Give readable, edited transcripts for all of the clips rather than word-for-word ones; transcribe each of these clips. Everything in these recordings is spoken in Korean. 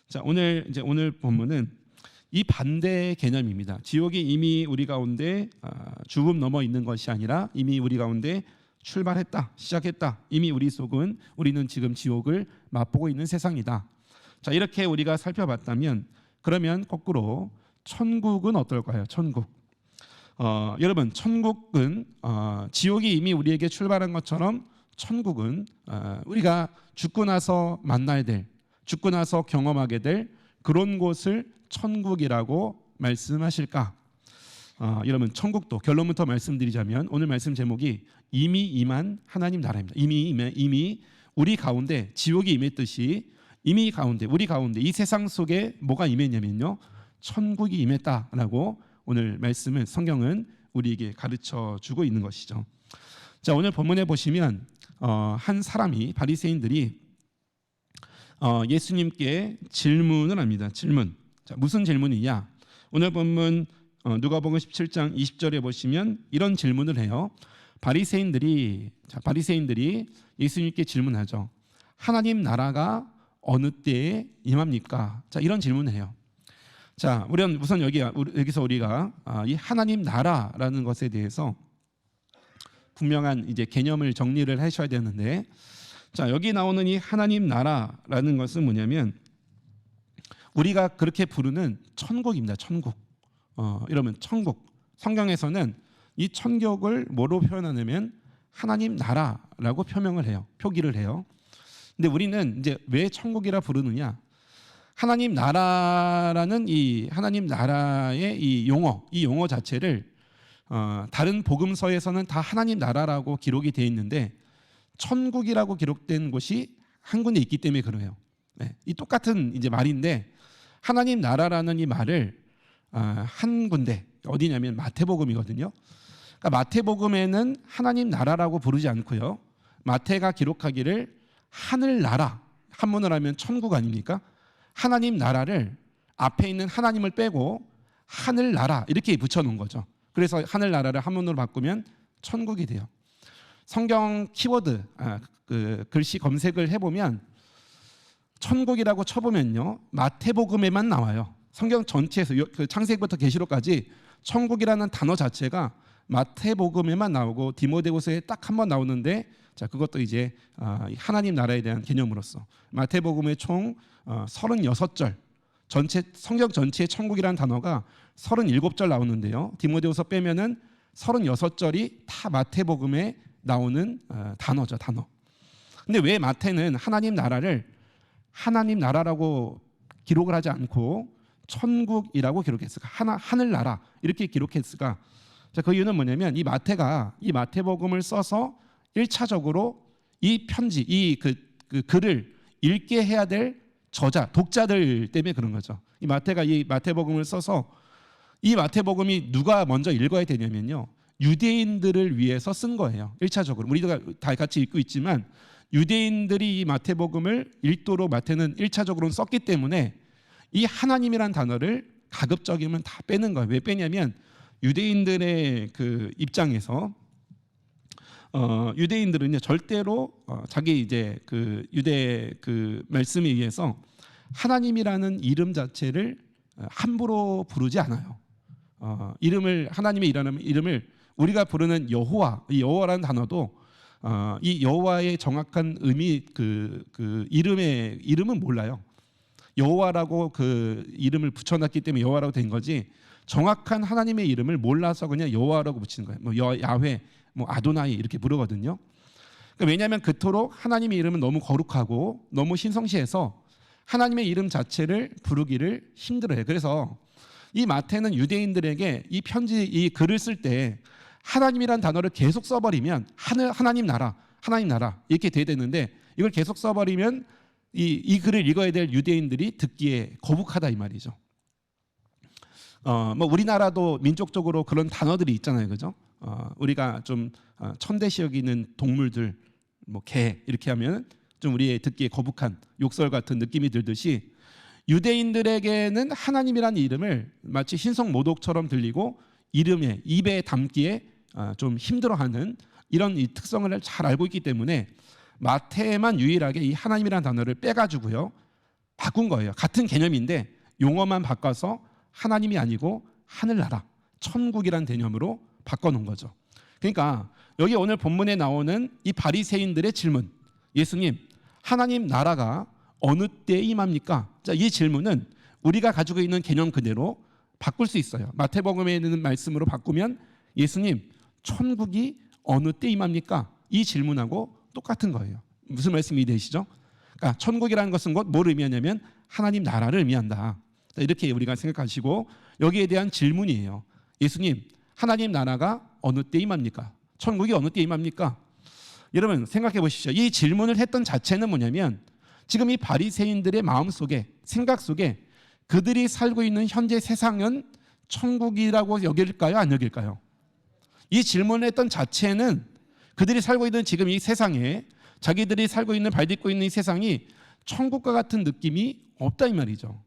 자, 오늘 본문은 이 반대의 개념입니다. 지옥이 이미 우리 가운데 죽음 넘어 있는 것이 아니라 이미 우리 가운데 출발했다, 시작했다. 이미 우리는 지금 지옥을 맛보고 있는 세상이다. 자, 이렇게 우리가 살펴봤다면 그러면 거꾸로 천국은 어떨까요? 천국. 여러분, 천국은 지옥이 이미 우리에게 출발한 것처럼 천국은 우리가 죽고 나서 만나야 될, 죽고 나서 경험하게 될 그런 곳을 천국이라고 말씀하실까? 여러분, 천국도 결론부터 말씀드리자면 오늘 말씀 제목이 이미 임한 하나님 나라입니다. 이미 우리 가운데 지옥이 임했듯이 이미 우리 가운데 이 세상 속에 뭐가 임했냐면요, 천국이 임했다라고 오늘 말씀은 성경은 우리에게 가르쳐 주고 있는 것이죠. 자, 오늘 본문에 보시면 한 사람이 바리새인들이 예수님께 질문을 합니다. 질문. 자, 무슨 질문이냐? 오늘 본문 누가복음 17장 20절에 보시면 이런 질문을 해요. 바리새인들이 예수님께 질문하죠. 하나님 나라가 어느 때에 임합니까? 자, 이런 질문을 해요. 자, 우리는 우선 여기서 우리가 이 하나님 나라라는 것에 대해서 분명한 이제 개념을 정리를 하셔야 되는데, 자, 여기 나오는 이 하나님 나라라는 것은 뭐냐면 우리가 그렇게 부르는 천국입니다. 천국. 여러분, 천국. 성경에서는 이 천국을 뭐로 표현하냐면 하나님 나라라고 표기를 해요. 근데 우리는 이제 왜 천국이라 부르느냐? 하나님 나라라는 이 하나님 나라의 이 용어 자체를 다른 복음서에서는 다 하나님 나라라고 기록이 되어 있는데 천국이라고 기록된 곳이 한 군데 있기 때문에 그래요. 네, 이 똑같은 이제 말인데 하나님 나라라는 이 말을 한 군데 어디냐면 마태복음이거든요. 그러니까 마태복음에는 하나님 나라라고 부르지 않고요. 마태가 기록하기를 하늘 나라, 한문을 하면 천국 아닙니까? 하나님 나라를 앞에 있는 하나님을 빼고 하늘 나라 이렇게 붙여놓은 거죠. 그래서 하늘 나라를 한문으로 바꾸면 천국이 돼요. 성경 키워드 그 글씨 검색을 해보면 천국이라고 쳐보면요, 마태복음에만 나와요. 성경 전체에서 그 창세기부터 계시록까지 천국이라는 단어 자체가 마태복음에만 나오고 디모데후서에 딱 한 번 나오는데, 자, 그것도 이제 하나님 나라에 대한 개념으로서 마태복음의 총 36절 성경 전체에 천국이라는 단어가 37절 나오는데요, 디모데후서 빼면은 36절이 다 마태복음에 나오는 단어죠, 단어. 근데 왜 마태는 하나님 나라를 하나님 나라라고 기록을 하지 않고 천국이라고 기록했을까? 하늘 나라 이렇게 기록했을까? 자, 그 이유는 뭐냐면 이 마태복음을 써서 1차적으로 이 편지, 그 글을 읽게 해야 될 독자들 때문에 그런 거죠. 이 마태복음을 써서 이 마태복음이 누가 먼저 읽어야 되냐면요, 유대인들을 위해서 쓴 거예요. 1차적으로 우리가 다 같이 읽고 있지만 유대인들이 이 마태복음을 읽도록 마태는 1차적으로는 썼기 때문에 이 하나님이란 단어를 가급적이면 다 빼는 거예요. 왜 빼냐면 유대인들의 그 입장에서 유대인들은요 절대로 자기 이제 그 유대 그 말씀에 의해서 하나님이라는 이름 자체를 함부로 부르지 않아요. 하나님의 이름을 우리가 부르는 이 여호와라는 단어도 이 여호와의 정확한 의미 그 이름은 몰라요. 여호와라고 그 이름을 붙여놨기 때문에 여호와라고 된 거지, 정확한 하나님의 이름을 몰라서 그냥 여호와라고 붙이는 거예요. 뭐 야훼, 뭐 아도나이 이렇게 부르거든요. 그러니까 왜냐하면 그토록 하나님의 이름은 너무 거룩하고 너무 신성시해서 하나님의 이름 자체를 부르기를 힘들어해요. 그래서 이 마태는 유대인들에게 이 편지, 이 글을 쓸 때 하나님이란 단어를 계속 써버리면 하나님 나라 이렇게 돼야 되는데, 이걸 계속 써버리면 이 글을 읽어야 될 유대인들이 듣기에 거북하다 이 말이죠. 뭐 우리나라도 민족적으로 그런 단어들이 있잖아요, 그죠? 우리가 좀 천대시 여기는 동물들, 뭐 개 이렇게 하면 좀 우리의 듣기에 거북한 욕설 같은 느낌이 들듯이 유대인들에게는 하나님이라는 이름을 마치 신성모독처럼 들리고 입에 담기에 좀 힘들어하는 이런 이 특성을 잘 알고 있기 때문에 마태만 유일하게 이 하나님이라는 단어를 빼가지고요 바꾼 거예요. 같은 개념인데 용어만 바꿔서 하나님이 아니고 하늘나라, 천국이란 개념으로 바꿔놓은 거죠. 그러니까 여기 오늘 본문에 나오는 이 바리새인들의 질문, 예수님, 하나님 나라가 어느 때에 임합니까? 자, 이 질문은 우리가 가지고 있는 개념 그대로 바꿀 수 있어요. 마태복음에 있는 말씀으로 바꾸면 예수님, 천국이 어느 때 임합니까? 이 질문하고 똑같은 거예요. 무슨 말씀이 되시죠? 그러니까 천국이라는 것은 곧 뭘 의미하냐면 하나님 나라를 의미한다. 이렇게 우리가 생각하시고 여기에 대한 질문이에요. 예수님, 하나님 나라가 어느 때 임합니까? 천국이 어느 때 임합니까? 여러분 생각해 보십시오. 이 질문을 했던 자체는 뭐냐면 지금 이 바리새인들의 마음속에, 생각 속에 그들이 살고 있는 현재 세상은 천국이라고 여길까요? 안 여길까요? 이 질문을 했던 자체는 그들이 살고 있는 지금 이 세상에, 자기들이 살고 있는, 발딛고 있는 이 세상이 천국과 같은 느낌이 없다 이 말이죠.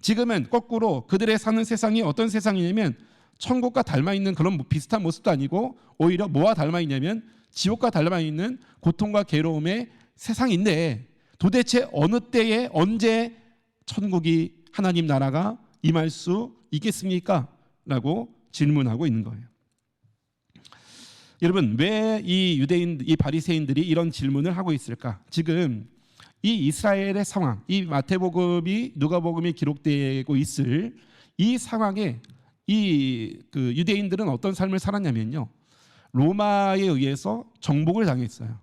지금은 거꾸로 그들의 사는 세상이 어떤 세상이냐면 천국과 닮아있는 그런 비슷한 모습도 아니고 오히려 뭐와 닮아있냐면 지옥과 닮아있는 고통과 괴로움의 세상인데 도대체 어느 때에 언제 천국이, 하나님 나라가 임할 수 있겠습니까? 라고 질문하고 있는 거예요. 여러분, 왜 이 바리새인들이 이런 질문을 하고 있을까? 지금 이 이스라엘의 상황, 이 마태복음이, 누가복음이 기록되고 있을 이 상황에 이 유대인들은 어떤 삶을 살았냐면요, 로마에 의해서 정복을 당했어요.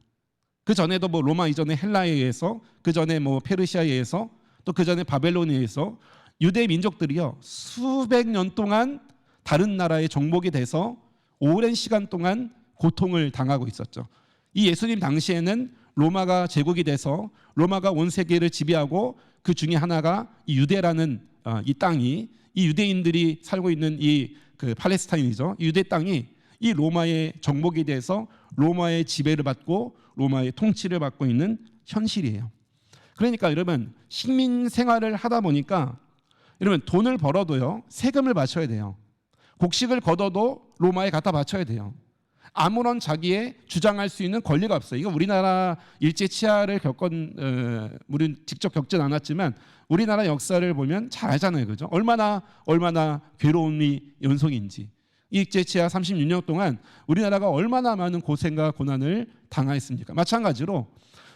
그 전에도 뭐 로마 이전에 헬라에 의해서, 그 전에 뭐 페르시아에 의해서, 또 그 전에 바벨론에 의해서 유대 민족들이요 수백 년 동안 다른 나라에 정복이 돼서 오랜 시간 동안 고통을 당하고 있었죠. 이 예수님 당시에는 로마가 제국이 돼서 로마가 온 세계를 지배하고 그 중에 하나가 이 유대라는 이 땅이, 이 유대인들이 살고 있는 이 팔레스타인이죠. 이 유대 땅이 이 로마의 정복이 돼서 로마의 지배를 받고 로마의 통치를 받고 있는 현실이에요. 그러니까 여러분, 식민 생활을 하다 보니까 여러분 돈을 벌어도요 세금을 바쳐야 돼요. 곡식을 거둬도 로마에 갖다 바쳐야 돼요. 아무런 자기의 주장할 수 있는 권리가 없어요. 이거 우리나라 일제 치하를 우리는 직접 겪진 않았지만 우리나라 역사를 보면 잘 알잖아요, 그죠? 얼마나 괴로움이 연속인지. 일제 치하 36년 동안 우리나라가 얼마나 많은 고생과 고난을 당하였습니까? 마찬가지로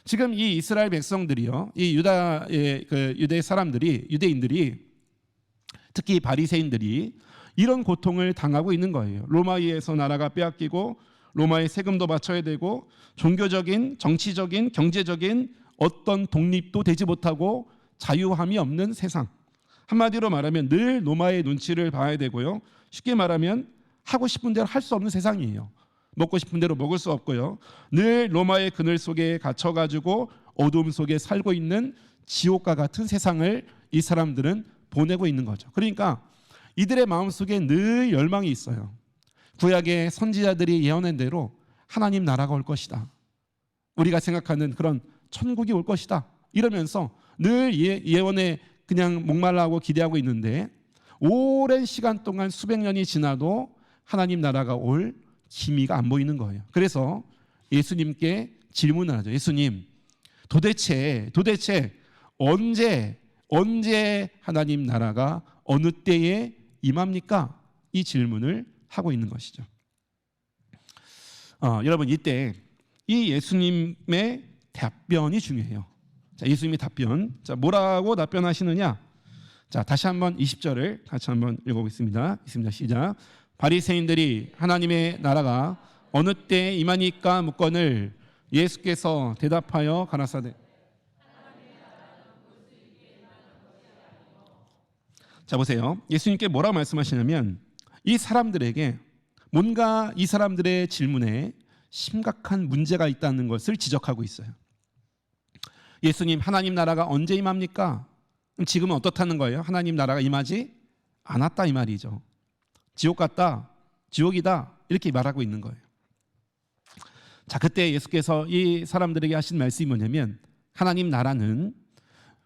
지금 이 이스라엘 백성들이요, 이 유다의 유대 사람들이, 유대인들이, 특히 바리새인들이 이런 고통을 당하고 있는 거예요. 로마에 의해서 나라가 빼앗기고 로마의 세금도 바쳐야 되고 종교적인, 정치적인, 경제적인 어떤 독립도 되지 못하고 자유함이 없는 세상. 한마디로 말하면 늘 로마의 눈치를 봐야 되고요. 쉽게 말하면 하고 싶은 대로 할 수 없는 세상이에요. 먹고 싶은 대로 먹을 수 없고요. 늘 로마의 그늘 속에 갇혀가지고 어둠 속에 살고 있는 지옥과 같은 세상을 이 사람들은 보내고 있는 거죠. 그러니까 이들의 마음속에 늘 열망이 있어요. 구약의 선지자들이 예언한 대로 하나님 나라가 올 것이다. 우리가 생각하는 그런 천국이 올 것이다. 이러면서 늘 예언에 그냥 목말라하고 기대하고 있는데 오랜 시간 동안 수백 년이 지나도 하나님 나라가 올 기미가 안 보이는 거예요. 그래서 예수님께 질문을 하죠. 예수님, 도대체 언제 하나님 나라가 어느 때에 임합니까? 이 질문을 하고 있는 것이죠. 여러분, 이때 이 예수님의 답변이 중요해요. 자, 예수님의 답변. 자, 뭐라고 답변하시느냐? 자, 다시 한번 20절을 같이 한번 읽어보겠습니다. 있습니다. 시작. 바리새인들이 하나님의 나라가 어느 때에 임하니까 묻거늘 예수께서 대답하여 가라사대. 자, 보세요. 예수님께 뭐라고 말씀하시냐면 이 사람들에게 뭔가 이 사람들의 질문에 심각한 문제가 있다는 것을 지적하고 있어요. 예수님, 하나님 나라가 언제 임합니까? 그럼 지금은 어떻다는 거예요? 하나님 나라가 임하지 않았다 이 말이죠. 지옥 같다, 지옥이다 이렇게 말하고 있는 거예요. 자, 그때 예수께서 이 사람들에게 하신 말씀이 뭐냐면 하나님 나라는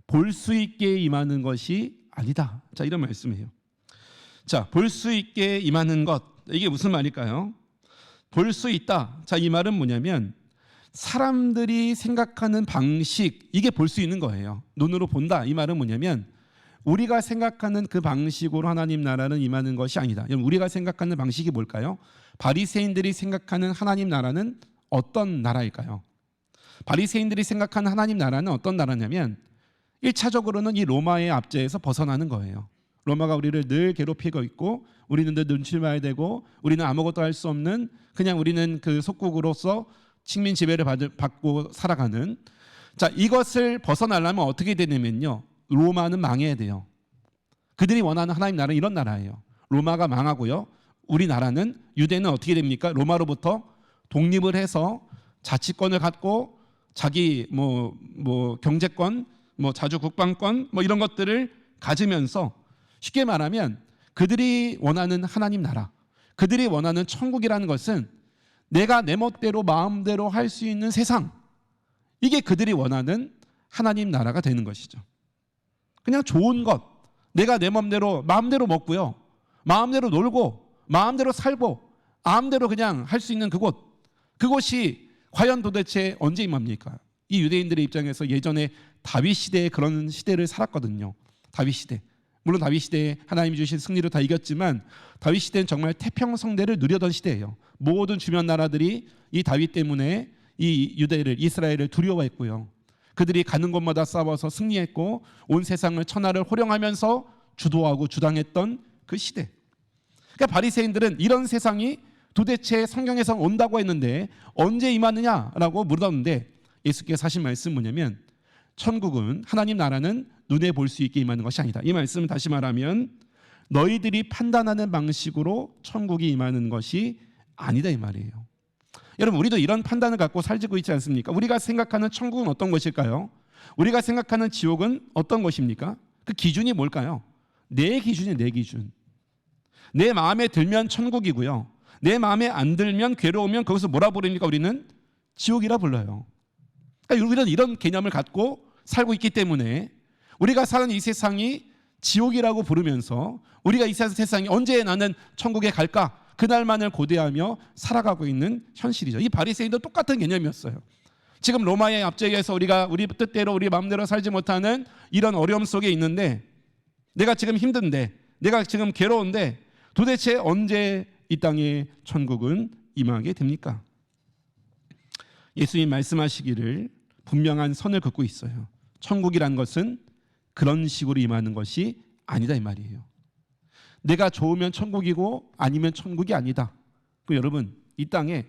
볼 수 있게 임하는 것이 아니다. 자, 이런 말씀이에요. 자, 볼 수 있게 임하는 것, 이게 무슨 말일까요? 볼 수 있다. 자, 이 말은 뭐냐면 사람들이 생각하는 방식, 이게 볼 수 있는 거예요. 눈으로 본다. 이 말은 뭐냐면 우리가 생각하는 그 방식으로 하나님 나라는 임하는 것이 아니다. 우리가 생각하는 방식이 뭘까요? 바리새인들이 생각하는 하나님 나라는 어떤 나라일까요? 바리새인들이 생각하는 하나님 나라는 어떤 나라냐면 1차적으로는 이 로마의 압제에서 벗어나는 거예요. 로마가 우리를 늘 괴롭히고 있고 우리는 늘 눈치 봐야 되고 우리는 아무것도 할 수 없는, 그냥 우리는 그 속국으로서 식민 지배를 받고 살아가는, 자, 이것을 벗어나려면 어떻게 되냐면요, 로마는 망해야 돼요. 그들이 원하는 하나님 나라는 이런 나라예요. 로마가 망하고요, 우리나라는, 유대는 어떻게 됩니까? 로마로부터 독립을 해서 자치권을 갖고 자기 뭐 경제권, 자주 국방권 이런 것들을 가지면서, 쉽게 말하면 그들이 원하는 하나님 나라, 그들이 원하는 천국이라는 것은 내가 내 멋대로 마음대로 할 수 있는 세상, 이게 그들이 원하는 하나님 나라가 되는 것이죠. 그냥 좋은 것, 내가 내 마음대로 먹고요, 마음대로 놀고 마음대로 살고 마음대로 그냥 할 수 있는 그곳이 과연 도대체 언제 임합니까? 이 유대인들의 입장에서 예전에 다윗 시대에 그런 시대를 살았거든요. 다윗 시대. 물론 다윗 시대에 하나님이 주신 승리로 다 이겼지만 다윗 시대는 정말 태평성대를 누려던 시대예요. 모든 주변 나라들이 이 다윗 때문에 이 유대를, 이스라엘을 두려워했고요. 그들이 가는 곳마다 싸워서 승리했고 온 세상을 천하를 호령하면서 주도하고 주당했던 그 시대. 그러니까 바리새인들은 이런 세상이 도대체 성경에서 온다고 했는데 언제 임하느냐라고 물었는데, 예수께서 하신 말씀은 뭐냐면 천국은, 하나님 나라는 눈에 볼 수 있게 임하는 것이 아니다. 이 말씀은 다시 말하면 너희들이 판단하는 방식으로 천국이 임하는 것이 아니다 이 말이에요. 여러분, 우리도 이런 판단을 갖고 살고 있지 않습니까? 우리가 생각하는 천국은 어떤 것일까요? 우리가 생각하는 지옥은 어떤 것입니까? 그 기준이 뭘까요? 내 기준이 내 기준. 내 마음에 들면 천국이고요, 내 마음에 안 들면, 괴로우면 거기서 뭐라 부릅니까? 우리는 지옥이라 불러요. 그러니까 우리는 이런 개념을 갖고 살고 있기 때문에 우리가 사는 이 세상이 지옥이라고 부르면서 우리가 이 세상이 언제 나는 천국에 갈까, 그날만을 고대하며 살아가고 있는 현실이죠. 이 바리새인도 똑같은 개념이었어요. 지금 로마의 압제에서 우리가 우리 뜻대로 우리 마음대로 살지 못하는 이런 어려움 속에 있는데, 내가 지금 힘든데, 내가 지금 괴로운데 도대체 언제 이 땅에 천국은 임하게 됩니까? 예수님 말씀하시기를 분명한 선을 긋고 있어요. 천국이란 것은 그런 식으로 임하는 것이 아니다 이 말이에요. 내가 좋으면 천국이고 아니면 천국이 아니다. 여러분, 이 땅에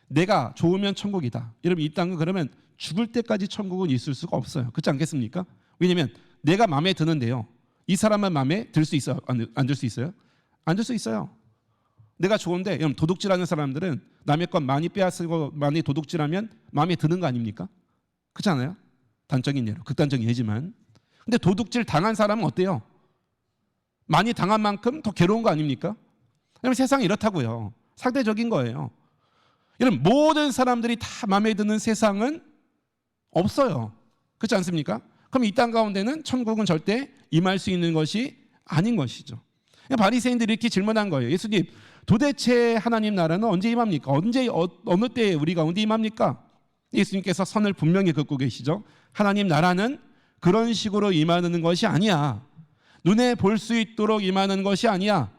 내가 좋으면 천국이다. 여러분, 이 땅은 그러면 죽을 때까지 천국은 있을 수가 없어요. 그렇지 않겠습니까? 왜냐하면 내가 마음에 드는데요, 이 사람만 마음에 들 수 있어요? 안 들 수 있어요? 안 들 수 있어요. 내가 좋은데, 여러분, 도둑질하는 사람들은 남의 것 많이 빼앗고 많이 도둑질하면 마음에 드는 거 아닙니까? 그렇지 않아요? 단적인 예로, 극단적인 예지만. 근데 도둑질 당한 사람은 어때요? 많이 당한 만큼 더 괴로운 거 아닙니까? 여러분, 세상이 이렇다고요. 상대적인 거예요. 여러분, 모든 사람들이 다 마음에 드는 세상은 없어요. 그렇지 않습니까? 그럼 이 땅 가운데는 천국은 절대 임할 수 있는 것이 아닌 것이죠. 바리새인들이 이렇게 질문한 거예요. 예수님, 도대체 하나님 나라는 언제 임합니까? 언제, 어느 때에 우리 가운데 임합니까? 예수님께서 선을 분명히 긋고 계시죠. 하나님 나라는 그런 식으로 임하는 것이 아니야. 눈에 볼 수 있도록 임하는 것이 아니야.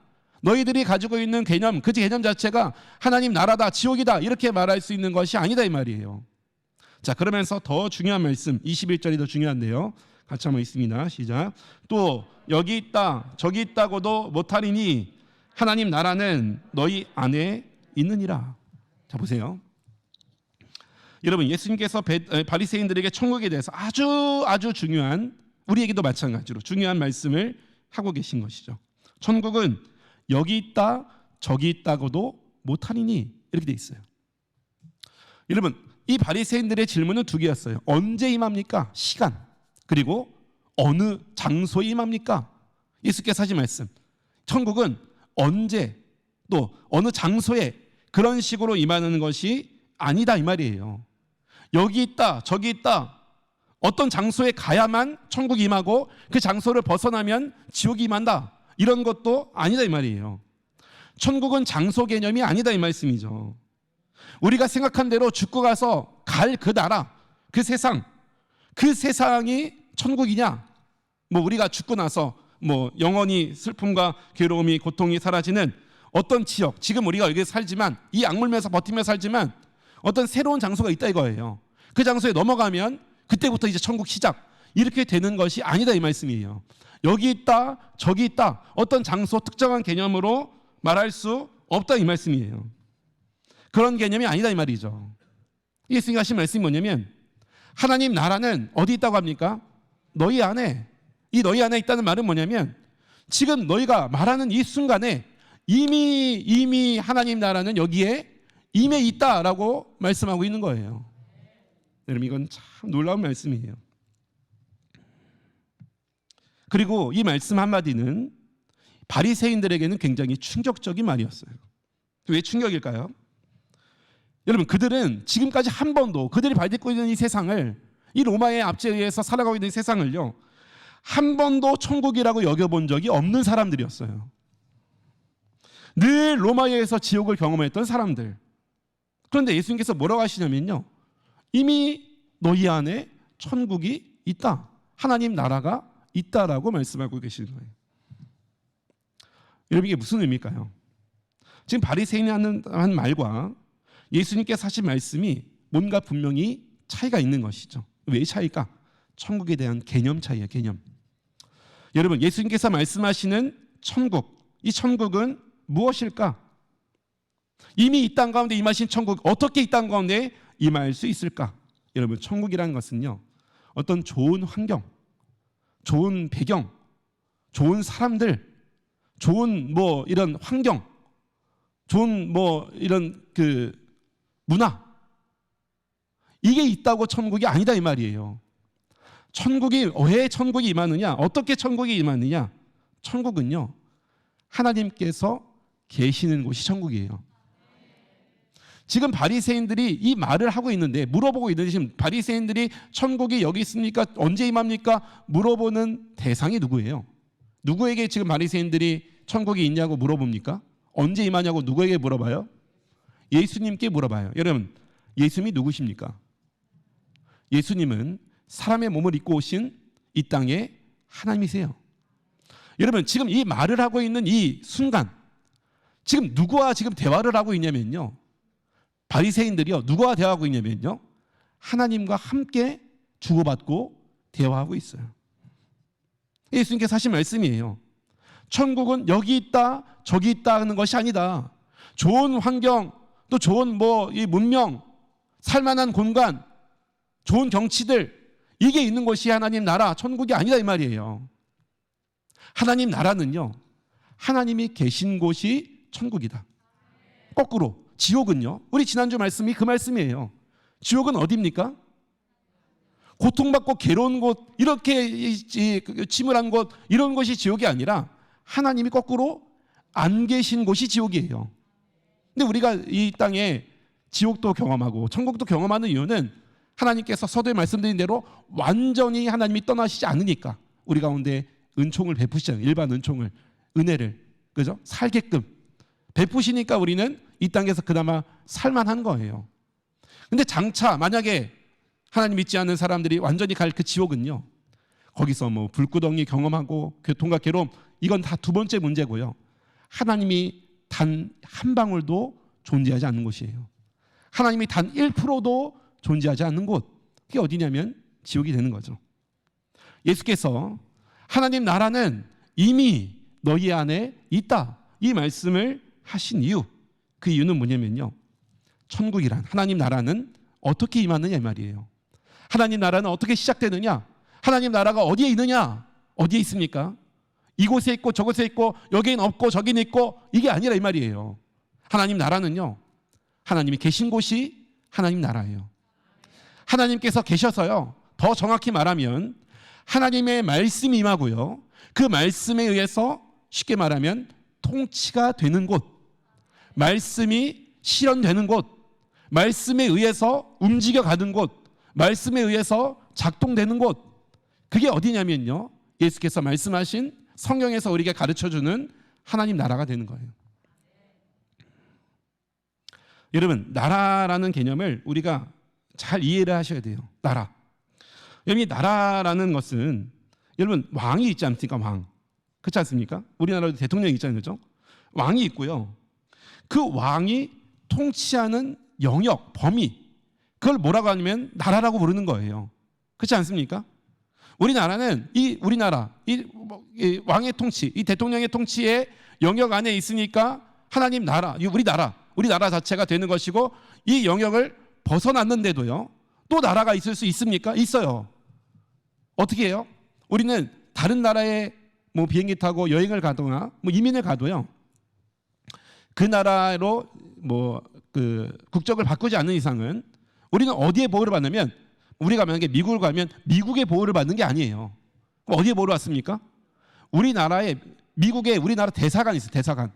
너희들이 가지고 있는 개념, 그 개념 자체가 하나님 나라다, 지옥이다, 이렇게 말할 수 있는 것이 아니다 이 말이에요. 자, 그러면서 더 중요한 말씀, 21절이 더 중요한데요, 같이 한번 읽습니다. 시작. 또 여기 있다 저기 있다고도 못하리니 하나님 나라는 너희 안에 있느니라. 자, 보세요. 여러분, 예수님께서 바리새인들에게 천국에 대해서 아주 중요한, 우리에게도 마찬가지로 중요한 말씀을 하고 계신 것이죠. 천국은 여기 있다 저기 있다고도 못하리니, 이렇게 돼 있어요. 여러분, 이 바리새인들의 질문은 두 개였어요. 언제 임합니까? 시간. 그리고 어느 장소에 임합니까? 예수께서 하신 말씀, 천국은 언제 또 어느 장소에 그런 식으로 임하는 것이 아니다 이 말이에요. 여기 있다 저기 있다, 어떤 장소에 가야만 천국이 임하고 그 장소를 벗어나면 지옥이 임한다, 이런 것도 아니다 이 말이에요. 천국은 장소 개념이 아니다 이 말씀이죠. 우리가 생각한 대로 죽고 가서 갈 그 나라, 그 세상이 천국이냐? 뭐 우리가 죽고 나서 뭐 영원히 슬픔과 괴로움이, 고통이 사라지는 어떤 지역, 지금 우리가 여기 살지만, 이 악물면서 버티며 살지만 어떤 새로운 장소가 있다 이거예요. 그 장소에 넘어가면 그때부터 이제 천국 시작, 이렇게 되는 것이 아니다 이 말씀이에요. 여기 있다, 저기 있다, 어떤 장소, 특정한 개념으로 말할 수 없다 이 말씀이에요. 그런 개념이 아니다 이 말이죠. 예수님이 하신 말씀이 뭐냐면, 하나님 나라는 어디 있다고 합니까? 너희 안에. 이 너희 안에 있다는 말은 뭐냐면, 지금 너희가 말하는 이 순간에 이미 하나님 나라는 여기에 임해 있다라고 말씀하고 있는 거예요. 여러분, 이건 참 놀라운 말씀이에요. 그리고 이 말씀 한마디는 바리새인들에게는 굉장히 충격적인 말이었어요. 왜 충격일까요? 여러분, 그들은 지금까지 한 번도 그들이 발딛고 있는 이 세상을, 이 로마의 압제에 의해서 살아가고 있는 이 세상을요, 한 번도 천국이라고 여겨본 적이 없는 사람들이었어요. 늘 로마에 의해서 지옥을 경험했던 사람들. 그런데 예수님께서 뭐라고 하시냐면요, 이미 너희 안에 천국이 있다, 하나님 나라가 있다라고 말씀하고 계시는 거예요. 여러분, 이게 무슨 의미일까요? 지금 바리새인이 하는 말과 예수님께서 하신 말씀이 뭔가 분명히 차이가 있는 것이죠. 왜 차이일까? 천국에 대한 개념 차이예요. 개념. 여러분, 예수님께서 말씀하시는 천국, 이 천국은 무엇일까? 이미 이 땅 가운데 임하신 천국, 어떻게 이 땅 가운데 임할 수 있을까? 여러분, 천국이라는 것은요, 어떤 좋은 환경, 좋은 배경, 좋은 사람들, 좋은 뭐 이런 환경, 좋은 뭐 이런 그 문화, 이게 있다고 천국이 아니다 이 말이에요. 천국이, 왜 천국이 임하느냐? 어떻게 천국이 임하느냐? 천국은요, 하나님께서 계시는 곳이 천국이에요. 지금 바리새인들이 이 말을 하고 있는데, 물어보고 있는데, 지금 바리새인들이 천국이 여기 있습니까? 언제 임합니까? 물어보는 대상이 누구예요? 누구에게 지금 바리새인들이 천국이 있냐고 물어봅니까? 언제 임하냐고 누구에게 물어봐요? 예수님께 물어봐요. 여러분, 예수님이 누구십니까? 예수님은 사람의 몸을 입고 오신 이 땅의 하나님이세요. 여러분, 지금 이 말을 하고 있는 이 순간, 지금 누구와 지금 대화를 하고 있냐면요, 바리새인들이요, 누구와 대화하고 있냐면요, 하나님과 함께 주고받고 대화하고 있어요. 예수님께서 하신 말씀이에요. 천국은 여기 있다, 저기 있다 하는 것이 아니다. 좋은 환경, 또 좋은 뭐 이 문명, 살만한 공간, 좋은 경치들, 이게 있는 것이 하나님 나라, 천국이 아니다 이 말이에요. 하나님 나라는요, 하나님이 계신 곳이 천국이다. 거꾸로 지옥은요, 우리 지난주 말씀이 그 말씀이에요. 지옥은 어디입니까? 고통받고 괴로운 곳, 이렇게 침울한 곳, 이런 것이 지옥이 아니라 하나님이 거꾸로 안 계신 곳이 지옥이에요. 근데 우리가 이 땅에 지옥도 경험하고 천국도 경험하는 이유는 하나님께서 서두에 말씀드린 대로 완전히 하나님이 떠나시지 않으니까 우리 가운데 은총을 베푸시잖아요. 일반 은총을, 은혜를, 그죠? 살게끔 베푸시니까 우리는 이 땅에서 그나마 살만한 거예요. 근데 장차 만약에 하나님 믿지 않는 사람들이 완전히 갈 그 지옥은요, 거기서 뭐 불구덩이 경험하고 교통과 괴로움, 이건 다 두 번째 문제고요, 하나님이 단 한 방울도 존재하지 않는 곳이에요. 하나님이 단 1%도 존재하지 않는 곳, 그게 어디냐면 지옥이 되는 거죠. 예수께서 하나님 나라는 이미 너희 안에 있다, 이 말씀을 하신 이유, 그 이유는 뭐냐면요, 천국이란, 하나님 나라는 어떻게 임하느냐 이 말이에요. 하나님 나라는 어떻게 시작되느냐, 하나님 나라가 어디에 있느냐, 어디에 있습니까? 이곳에 있고 저곳에 있고 여기는 없고 저기는 있고, 이게 아니라 이 말이에요. 하나님 나라는요, 하나님이 계신 곳이 하나님 나라예요. 하나님께서 계셔서요, 더 정확히 말하면 하나님의 말씀이 임하고요, 그 말씀에 의해서 쉽게 말하면 통치가 되는 곳, 말씀이 실현되는 곳, 말씀에 의해서 움직여가는 곳, 말씀에 의해서 작동되는 곳, 그게 어디냐면요, 예수께서 말씀하신 성경에서 우리에게 가르쳐주는 하나님 나라가 되는 거예요. 여러분, 나라라는 개념을 우리가 잘 이해를 하셔야 돼요. 나라. 여러분, 나라라는 것은 여러분 왕이 있지 않습니까? 왕. 그렇지 않습니까? 우리나라도 대통령이 있잖아요. 그렇죠? 왕이 있고요. 그 왕이 통치하는 영역, 범위, 그걸 뭐라고 하냐면 나라라고 부르는 거예요. 그렇지 않습니까? 우리나라는 이 왕의 통치, 이 대통령의 통치의 영역 안에 있으니까 하나님 나라, 우리 나라 자체가 되는 것이고, 이 영역을 벗어났는데도요 또 나라가 있을 수 있습니까? 있어요. 어떻게 해요? 우리는 다른 나라에 뭐 비행기 타고 여행을 가거나 뭐 이민을 가도요, 그 나라로 뭐 그 국적을 바꾸지 않는 이상은 우리는 어디에 보호를 받냐면, 우리가 만약에 미국을 가면 미국의 보호를 받는 게 아니에요. 그럼 어디에 보호를 받습니까? 미국에 우리나라 대사관이 있어요. 대사관.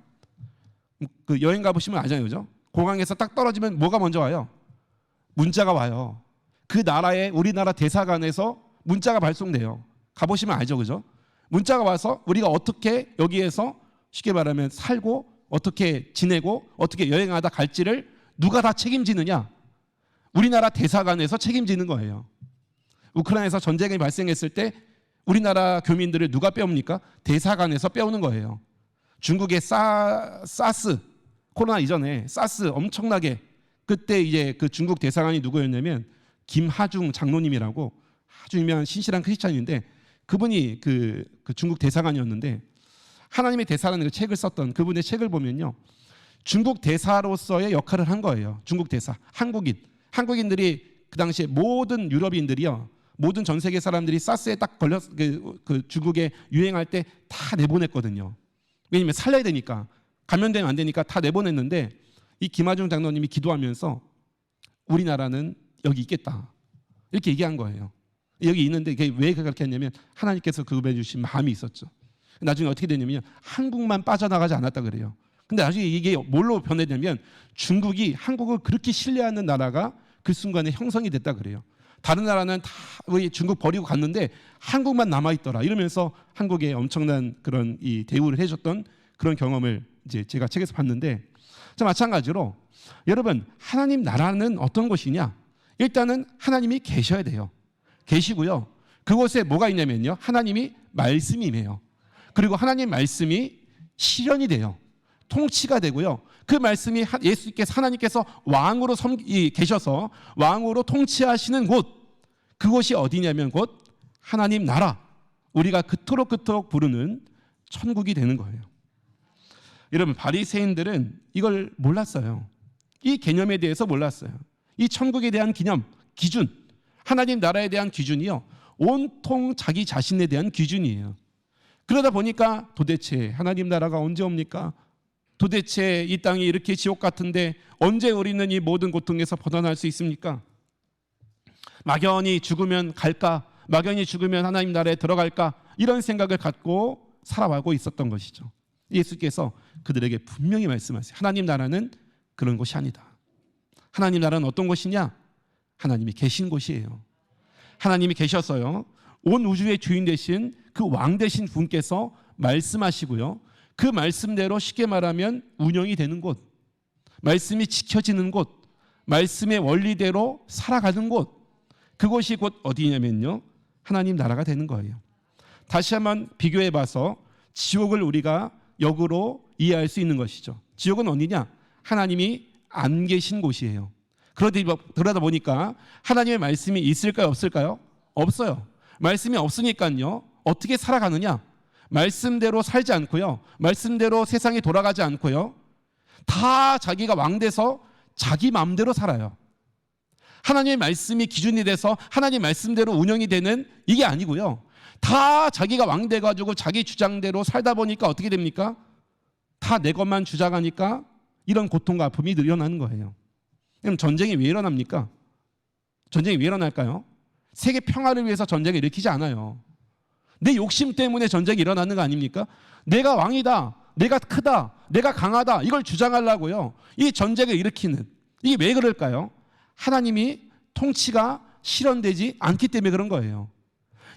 그 여행 가보시면 알잖아요. 그죠? 공항에서 딱 떨어지면 뭐가 먼저 와요? 문자가 와요. 그 나라의 우리나라 대사관에서 문자가 발송돼요. 가보시면 알죠. 그죠? 문자가 와서 우리가 어떻게 여기에서 쉽게 말하면 살고 어떻게 지내고 어떻게 여행하다 갈지를 누가 다 책임지느냐? 우리나라 대사관에서 책임지는 거예요. 우크라이나에서 전쟁이 발생했을 때 우리나라 교민들을 누가 빼옵니까? 대사관에서 빼오는 거예요. 중국의 사스, 코로나 이전에 사스 엄청나게, 그때 이제 그 중국 대사관이 누구였냐면 김하중 장로님이라고 아주 유명한 신실한 크리스찬인데, 그분이 그 중국 대사관이었는데, 하나님의 대사라는 그 책을 썼던 그분의 책을 보면요, 중국 대사로서의 역할을 한 거예요. 중국 대사, 한국인들이 그 당시에 모든 유럽인들이요, 모든 전 세계 사람들이 사스에 딱 걸렸 그 중국에 유행할 때 다 내보냈거든요. 왜냐면 살려야 되니까, 감염되면 안 되니까 다 내보냈는데, 이 김하중 장로님이 기도하면서 우리나라는 여기 있겠다 이렇게 얘기한 거예요. 여기 있는데 왜 그렇게 했냐면 하나님께서 그분에 주신 마음이 있었죠. 나중에 어떻게 되냐면 한국만 빠져나가지 않았다 그래요. 근데 나중에 이게 뭘로 변했냐면 중국이 한국을 그렇게 신뢰하는 나라가 그 순간에 형성이 됐다 그래요. 다른 나라는 다 우리 중국 버리고 갔는데 한국만 남아있더라 이러면서 한국에 엄청난 그런 이 대우를 해줬던 그런 경험을 이제 제가 책에서 봤는데, 자, 마찬가지로 여러분, 하나님 나라는 어떤 곳이냐? 일단은 하나님이 계셔야 돼요. 계시고요, 그곳에 뭐가 있냐면요, 하나님이 말씀이 임해요. 그리고 하나님 말씀이 실현이 돼요. 통치가 되고요, 그 말씀이 예수께서, 하나님께서 왕으로 계셔서 왕으로 통치하시는 곳, 그곳이 어디냐면 곧 하나님 나라, 우리가 그토록 부르는 천국이 되는 거예요. 여러분, 바리새인들은 이걸 몰랐어요. 이 개념에 대해서 몰랐어요. 이 천국에 대한 기준, 하나님 나라에 대한 기준이요, 온통 자기 자신에 대한 기준이에요. 그러다 보니까 도대체 하나님 나라가 언제 옵니까? 도대체 이 땅이 이렇게 지옥 같은데 언제 우리는 이 모든 고통에서 벗어날 수 있습니까? 막연히 죽으면 갈까? 막연히 죽으면 하나님 나라에 들어갈까? 이런 생각을 갖고 살아가고 있었던 것이죠. 예수께서 그들에게 분명히 말씀하세요. 하나님 나라는 그런 곳이 아니다. 하나님 나라는 어떤 곳이냐? 하나님이 계신 곳이에요. 하나님이 계셔서요, 온 우주의 주인 되신 그 왕 되신 분께서 말씀하시고요, 그 말씀대로 쉽게 말하면 운영이 되는 곳, 말씀이 지켜지는 곳, 말씀의 원리대로 살아가는 곳, 그곳이 곧 어디냐면요, 하나님 나라가 되는 거예요. 다시 한번 비교해 봐서 지옥을 우리가 역으로 이해할 수 있는 것이죠. 지옥은 어디냐? 하나님이 안 계신 곳이에요. 그러다 보니까 하나님의 말씀이 있을까요? 없을까요? 없어요. 말씀이 없으니까요, 어떻게 살아가느냐? 말씀대로 살지 않고요, 말씀대로 세상이 돌아가지 않고요, 다 자기가 왕돼서 자기 마음대로 살아요. 하나님의 말씀이 기준이 돼서 하나님 말씀대로 운영이 되는 이게 아니고요, 다 자기가 왕 돼가지고 자기 주장대로 살다 보니까 어떻게 됩니까? 다 내 것만 주장하니까 이런 고통과 아픔이 일어나는 거예요. 그럼 전쟁이 왜 일어납니까? 전쟁이 왜 일어날까요? 세계 평화를 위해서 전쟁을 일으키지 않아요. 내 욕심 때문에 전쟁이 일어나는 거 아닙니까? 내가 왕이다, 내가 크다, 내가 강하다, 이걸 주장하려고요, 이 전쟁을 일으키는, 이게 왜 그럴까요? 하나님이 통치가 실현되지 않기 때문에 그런 거예요.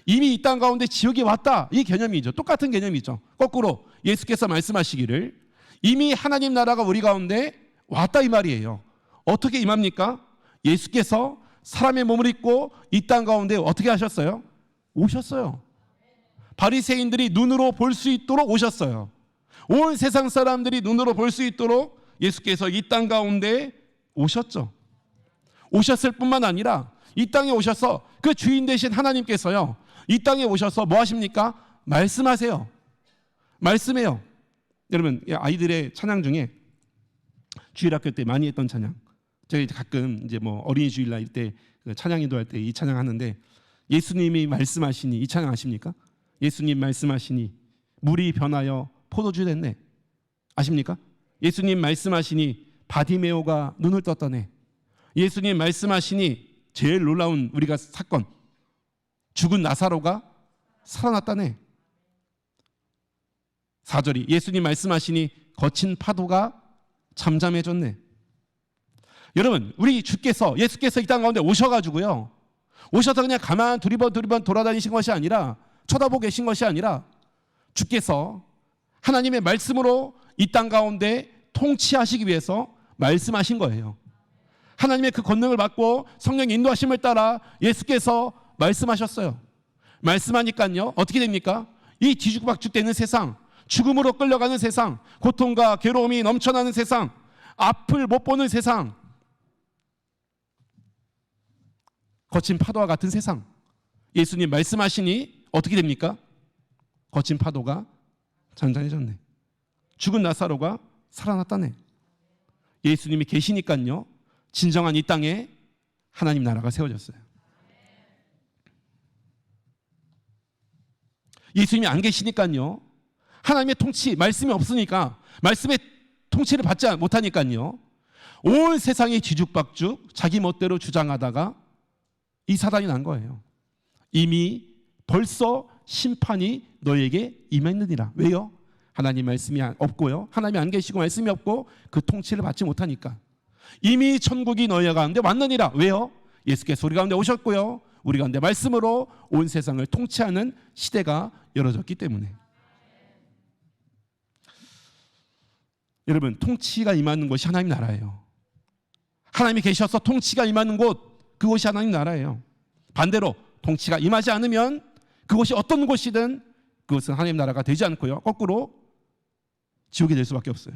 이미 이 땅 가운데 지옥이 왔다, 이 개념이죠. 똑같은 개념이죠. 거꾸로 예수께서 말씀하시기를 이미 하나님 나라가 우리 가운데 왔다 이 말이에요. 어떻게 임합니까? 예수께서 사람의 몸을 입고 이 땅 가운데 어떻게 하셨어요? 오셨어요. 바리새인들이 눈으로 볼 수 있도록 오셨어요. 온 세상 사람들이 눈으로 볼 수 있도록 예수께서 이 땅 가운데 오셨죠. 오셨을 뿐만 아니라 이 땅에 오셔서 그 주인 되신 하나님께서요, 이 땅에 오셔서 뭐 하십니까? 말씀하세요. 말씀해요. 여러분, 아이들의 찬양 중에 주일학교 때 많이 했던 찬양, 저희 가끔 이제 뭐 어린이 주일날 때 찬양 인도할 때 이 찬양 하는데, 예수님이 말씀하시니, 이 찬양 아십니까? 예수님 말씀하시니 물이 변하여 포도주 됐네. 아십니까? 예수님 말씀하시니 바디메오가 눈을 떴다네. 예수님 말씀하시니 제일 놀라운 우리가 사건, 죽은 나사로가 살아났다네. 4절이 예수님 말씀하시니 거친 파도가 잠잠해졌네. 여러분, 우리 주께서, 예수께서 이 땅 가운데 오셔가지고요, 오셔서 그냥 가만 두리번 돌아다니신 것이 아니라, 쳐다보고 계신 것이 아니라, 주께서 하나님의 말씀으로 이 땅 가운데 통치하시기 위해서 말씀하신 거예요. 하나님의 그 권능을 받고 성령 인도하심을 따라 예수께서 말씀하셨어요. 말씀하니까요, 어떻게 됩니까? 이 뒤죽박죽되는 세상, 죽음으로 끌려가는 세상, 고통과 괴로움이 넘쳐나는 세상, 앞을 못 보는 세상, 거친 파도와 같은 세상, 예수님 말씀하시니 어떻게 됩니까? 거친 파도가 잔잔해졌네. 죽은 나사로가 살아났다네. 예수님이 계시니까요, 진정한 이 땅에 하나님 나라가 세워졌어요. 예수님이 안 계시니까요, 하나님의 통치, 말씀이 없으니까, 말씀의 통치를 받지 못하니까요, 온 세상이 뒤죽박죽 자기 멋대로 주장하다가 이 사단이 난 거예요. 이미 벌써 심판이 너에게 임했느니라. 왜요? 하나님 말씀이 없고요, 하나님이 안 계시고 말씀이 없고 그 통치를 받지 못하니까. 이미 천국이 너희 가운데 왔느니라. 왜요? 예수께서 우리 가운데 오셨고요, 우리 가운데 말씀으로 온 세상을 통치하는 시대가 열어졌기 때문에. 여러분, 통치가 임하는 곳이 하나님 나라예요. 하나님이 계셔서 통치가 임하는 곳, 그곳이 하나님 나라예요. 반대로 통치가 임하지 않으면 그곳이 어떤 곳이든 그것은 하나님 나라가 되지 않고요, 거꾸로 지옥이 될 수밖에 없어요.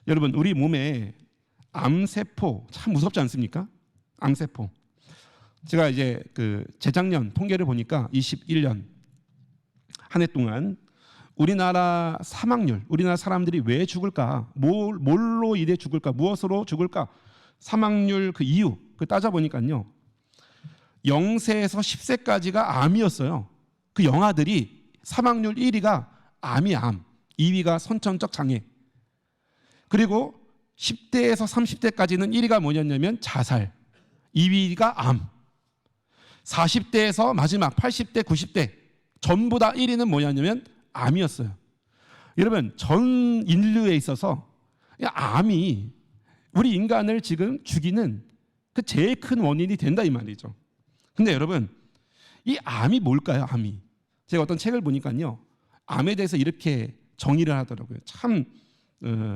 여러분, 우리 몸에 암세포 참 무섭지 않습니까? 암세포. 제가 이제 그 재작년 통계를 보니까 21년 한 해 동안 우리나라 사망률, 우리나라 사람들이 왜 죽을까, 뭘로 인해 죽을까, 무엇으로 죽을까, 사망률 그 이유 그 따져보니까요, 0세에서 10세까지가 암이었어요. 그 영아들이 사망률 1위가 암이 암, 2위가 선천적 장애, 그리고 10대에서 30대까지는 1위가 뭐였냐면 자살, 2위가 암, 40대에서 마지막 80대, 90대 전부 다 1위는 뭐였냐면 암이었어요. 여러분, 전 인류에 있어서 암이 우리 인간을 지금 죽이는 그 제일 큰 원인이 된다 이 말이죠. 근데 여러분, 이 암이 뭘까요? 암이, 제가 어떤 책을 보니까요, 암에 대해서 이렇게 정의를 하더라고요. 참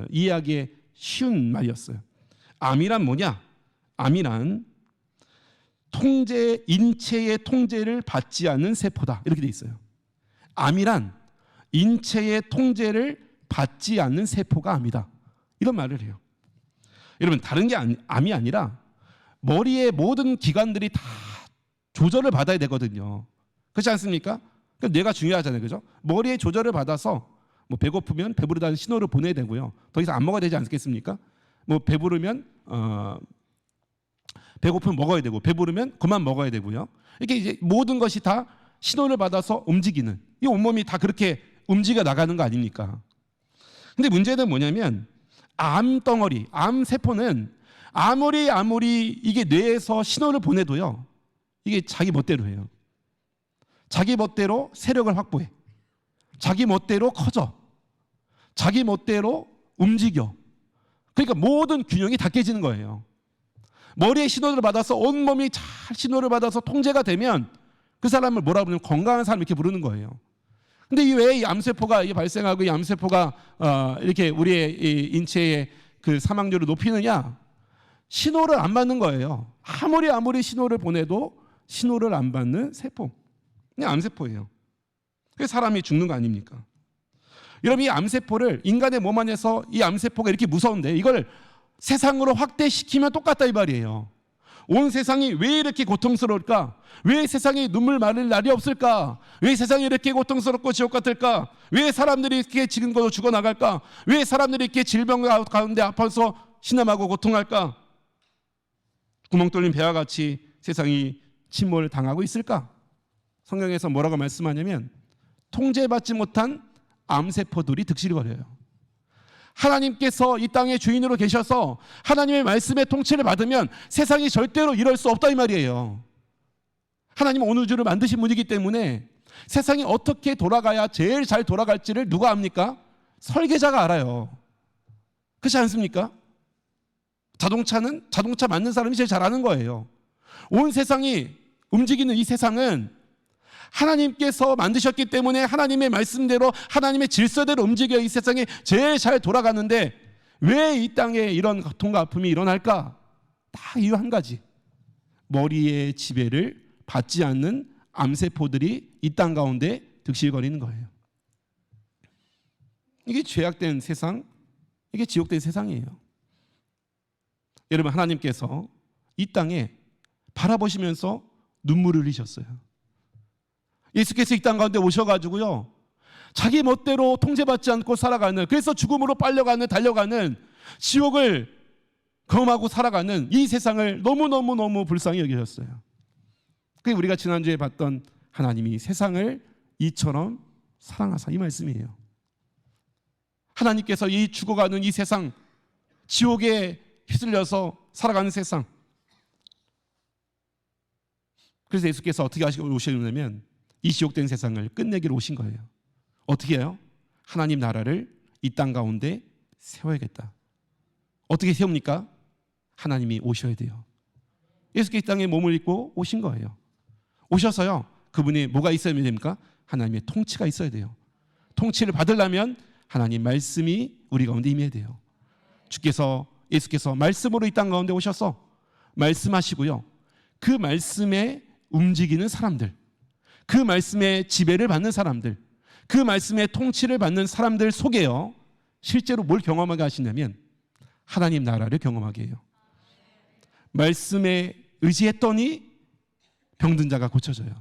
이해하기에 쉬운 말이었어요. 암이란 뭐냐? 암이란 인체의 통제를 받지 않는 세포다, 이렇게 돼 있어요. 암이란 인체의 통제를 받지 않는 세포가 암이다, 이런 말을 해요. 여러분, 다른 게 암이 아니라 머리의 모든 기관들이 다 조절을 받아야 되거든요. 그렇지 않습니까? 뇌가 중요하잖아요, 그죠? 머리의 조절을 받아서 뭐 배고프면 배부르다는 신호를 보내야 되고요, 더 이상 안 먹어야 되지 않겠습니까? 뭐 배부르면 배고프면 먹어야 되고, 배부르면 그만 먹어야 되고요. 이렇게 이제 모든 것이 다 신호를 받아서 움직이는, 이 온몸이 다 그렇게 움직여 나가는 거 아닙니까? 근데 문제는 뭐냐면, 암덩어리, 암세포는 아무리 이게 뇌에서 신호를 보내도요, 이게 자기 멋대로 해요. 자기 멋대로 세력을 확보해, 자기 멋대로 커져, 자기 멋대로 움직여. 그러니까 모든 균형이 다 깨지는 거예요. 머리에 신호를 받아서 온몸이 잘 신호를 받아서 통제가 되면 그 사람을 뭐라 부르면 건강한 사람 이렇게 부르는 거예요. 근데 왜 이 암세포가 발생하고 이 암세포가 이렇게 우리의 이 인체의 그 사망률을 높이느냐? 신호를 안 받는 거예요. 아무리 신호를 보내도 신호를 안 받는 세포. 그냥 암세포예요. 그래서 사람이 죽는 거 아닙니까? 여러분, 이 암세포를 인간의 몸 안에서 이 암세포가 이렇게 무서운데 이걸 세상으로 확대시키면 똑같다 이 말이에요. 온 세상이 왜 이렇게 고통스러울까? 왜 세상에 눈물 마를 날이 없을까? 왜 세상이 이렇게 고통스럽고 지옥 같을까? 왜 사람들이 이렇게 지금껏 죽어나갈까? 왜 사람들이 이렇게 질병 가운데 아파서 신음하고 고통할까? 구멍 뚫린 배와 같이 세상이 침몰을 당하고 있을까? 성경에서 뭐라고 말씀하냐면 통제받지 못한 암세포들이 득실거려요. 하나님께서 이 땅의 주인으로 계셔서 하나님의 말씀의 통치를 받으면 세상이 절대로 이럴 수 없다 이 말이에요. 하나님은 온 우주를 만드신 분이기 때문에 세상이 어떻게 돌아가야 제일 잘 돌아갈지를 누가 압니까? 설계자가 알아요. 그렇지 않습니까? 자동차는 자동차 만든 사람이 제일 잘 아는 거예요. 온 세상이 움직이는 이 세상은 하나님께서 만드셨기 때문에 하나님의 말씀대로 하나님의 질서대로 움직여 이 세상이 제일 잘 돌아가는데 왜 이 땅에 이런 고통과 아픔이 일어날까? 다 이유 한 가지. 머리의 지배를 받지 않는 암세포들이 이 땅 가운데 득실거리는 거예요. 이게 죄악된 세상, 이게 지옥된 세상이에요. 여러분, 하나님께서 이 땅에 바라보시면서 눈물을 흘리셨어요. 예수께서 이 땅 가운데 오셔가지고요, 자기 멋대로 통제받지 않고 살아가는, 그래서 죽음으로 빨려가는, 달려가는, 지옥을 경험하고 살아가는 이 세상을 너무너무 불쌍히 여기셨어요. 그게 우리가 지난주에 봤던 하나님이 세상을 이처럼 사랑하사, 이 말씀이에요. 하나님께서 이 죽어가는 이 세상, 지옥에 휩쓸려서 살아가는 세상, 그래서 예수께서 어떻게 하시고 오셨냐면 이 지옥된 세상을 끝내기로 오신 거예요. 어떻게 해요? 하나님 나라를 이 땅 가운데 세워야겠다. 어떻게 세웁니까? 하나님이 오셔야 돼요. 예수께서 이 땅에 몸을 입고 오신 거예요. 오셔서요, 그분이 뭐가 있어야 됩니까? 하나님의 통치가 있어야 돼요. 통치를 받으려면 하나님 말씀이 우리 가운데 임해야 돼요. 예수께서 말씀으로 이 땅 가운데 오셔서 말씀하시고요, 그 말씀에 움직이는 사람들, 그 말씀의 지배를 받는 사람들, 그 말씀의 통치를 받는 사람들 속에요, 실제로 뭘 경험하게 하시냐면 하나님 나라를 경험하게 해요. 말씀에 의지했더니 병든 자가 고쳐져요.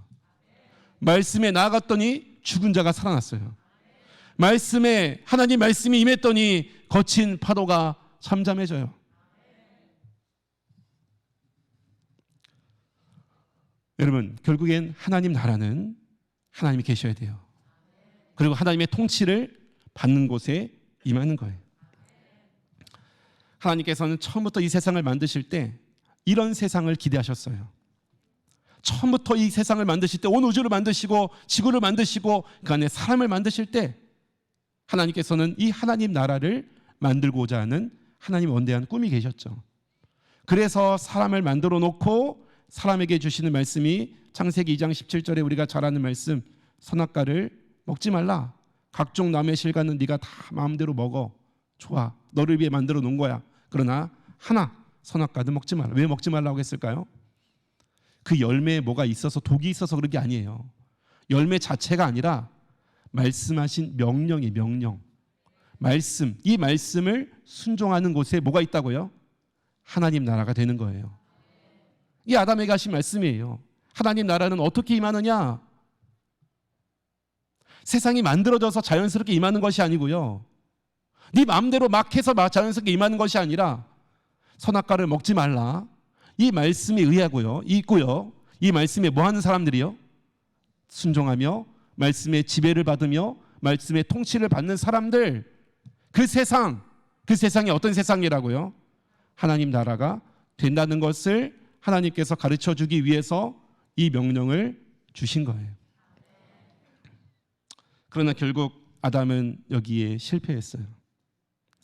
말씀에 나아갔더니 죽은 자가 살아났어요. 말씀에, 하나님 말씀이 임했더니 거친 파도가 잠잠해져요. 여러분, 결국엔 하나님 나라는 하나님이 계셔야 돼요. 그리고 하나님의 통치를 받는 곳에 임하는 거예요. 하나님께서는 처음부터 이 세상을 만드실 때 이런 세상을 기대하셨어요. 처음부터 이 세상을 만드실 때, 온 우주를 만드시고 지구를 만드시고 그 안에 사람을 만드실 때 하나님께서는 이 하나님 나라를 만들고자 하는 하나님의 원대한 꿈이 계셨죠. 그래서 사람을 만들어 놓고 사람에게 주시는 말씀이 창세기 2장 17절에 우리가 잘 아는 말씀, 선악과를 먹지 말라. 각종 나무의 실과는 네가 다 마음대로 먹어. 좋아. 너를 위해 만들어 놓은 거야. 그러나 하나, 선악과는 먹지 말라. 왜 먹지 말라고 했을까요? 그 열매에 뭐가 있어서, 독이 있어서 그런 게 아니에요. 열매 자체가 아니라 말씀하신 명령이, 명령. 말씀, 이 말씀을 순종하는 곳에 뭐가 있다고요? 하나님 나라가 되는 거예요. 이 아담에게 하신 말씀이에요. 하나님 나라는 어떻게 임하느냐? 세상이 만들어져서 자연스럽게 임하는 것이 아니고요, 네 마음대로 막 해서 자연스럽게 임하는 것이 아니라 선악과를 먹지 말라, 이 말씀에 의하고요, 있고요, 이 말씀에 뭐 하는 사람들이요? 순종하며 말씀의 지배를 받으며 말씀의 통치를 받는 사람들, 그 세상이 어떤 세상이라고요? 하나님 나라가 된다는 것을 하나님께서 가르쳐 주기 위해서 이 명령을 주신 거예요. 그러나 결국 아담은 여기에 실패했어요.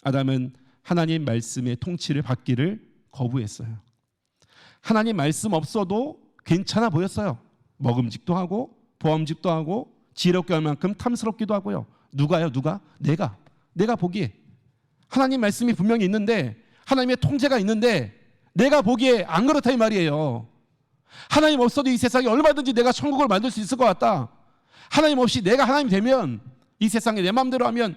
아담은 하나님 말씀의 통치를 받기를 거부했어요. 하나님 말씀 없어도 괜찮아 보였어요. 먹음직도 하고 보암직도 하고 지혜롭게 할 만큼 탐스럽기도 하고요. 누가요? 누가? 내가 보기에 하나님 말씀이 분명히 있는데, 하나님의 통제가 있는데 내가 보기에 안 그렇다 이 말이에요. 하나님 없어도 이 세상에 얼마든지 내가 천국을 만들 수 있을 것 같다. 하나님 없이 내가 하나님 되면, 이 세상에 내 마음대로 하면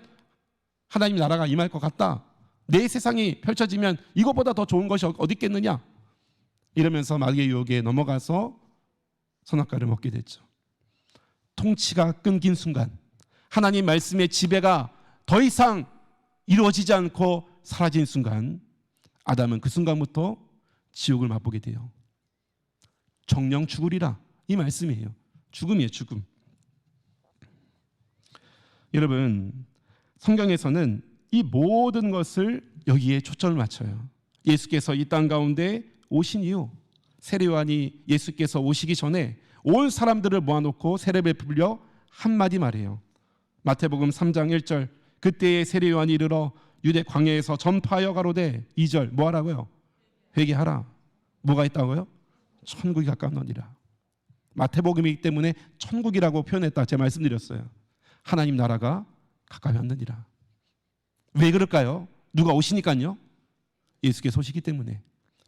하나님 나라가 임할 것 같다. 내 세상이 펼쳐지면 이것보다 더 좋은 것이 어디 있겠느냐. 이러면서 마귀의 유혹에 넘어가서 선악과를 먹게 됐죠. 통치가 끊긴 순간, 하나님 말씀의 지배가 더 이상 이루어지지 않고 사라진 순간, 아담은 그 순간부터 지옥을 맛보게 돼요. 정령 죽으리라, 이 말씀이에요. 죽음이에요, 죽음. 여러분, 성경에서는 이 모든 것을 여기에 초점을 맞춰요. 예수께서 이 땅 가운데 오신 이후, 세례요한이 예수께서 오시기 전에 온 사람들을 모아놓고 세례를 베풀려 한마디 말해요. 마태복음 3장 1절, 그때에 세례요한이 이르러 유대 광야에서 전파하여 가로되, 2절 뭐 하라고요? 회개하라. 뭐가 있다고요? 천국이 가까웠느니라. 마태복음이기 때문에 천국이라고 표현했다, 제가 말씀드렸어요. 하나님 나라가 가까이 왔느니라. 왜 그럴까요? 누가 오시니까요? 예수께서 오시기 때문에.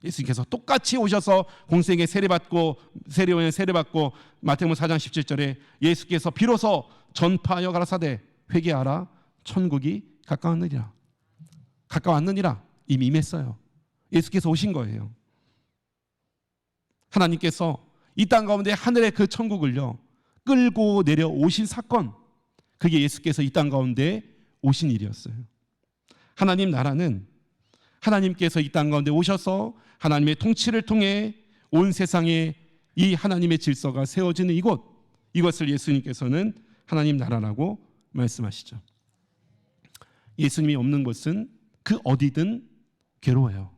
예수님께서 똑같이 오셔서 공생에 세례받고, 세례요한에 세례받고, 마태복음 4장 17절에 예수께서 비로소 전파하여 가라사대 회개하라, 천국이 가까웠느니라. 가까웠느니라, 이미 임했어요. 예수께서 오신 거예요. 하나님께서 이 땅 가운데 하늘의 그 천국을요 끌고 내려오신 사건, 그게 예수께서 이 땅 가운데 오신 일이었어요. 하나님 나라는 하나님께서 이 땅 가운데 오셔서 하나님의 통치를 통해 온 세상에 이 하나님의 질서가 세워지는 이곳, 이것을 예수님께서는 하나님 나라라고 말씀하시죠. 예수님이 없는 곳은 그 어디든 괴로워요.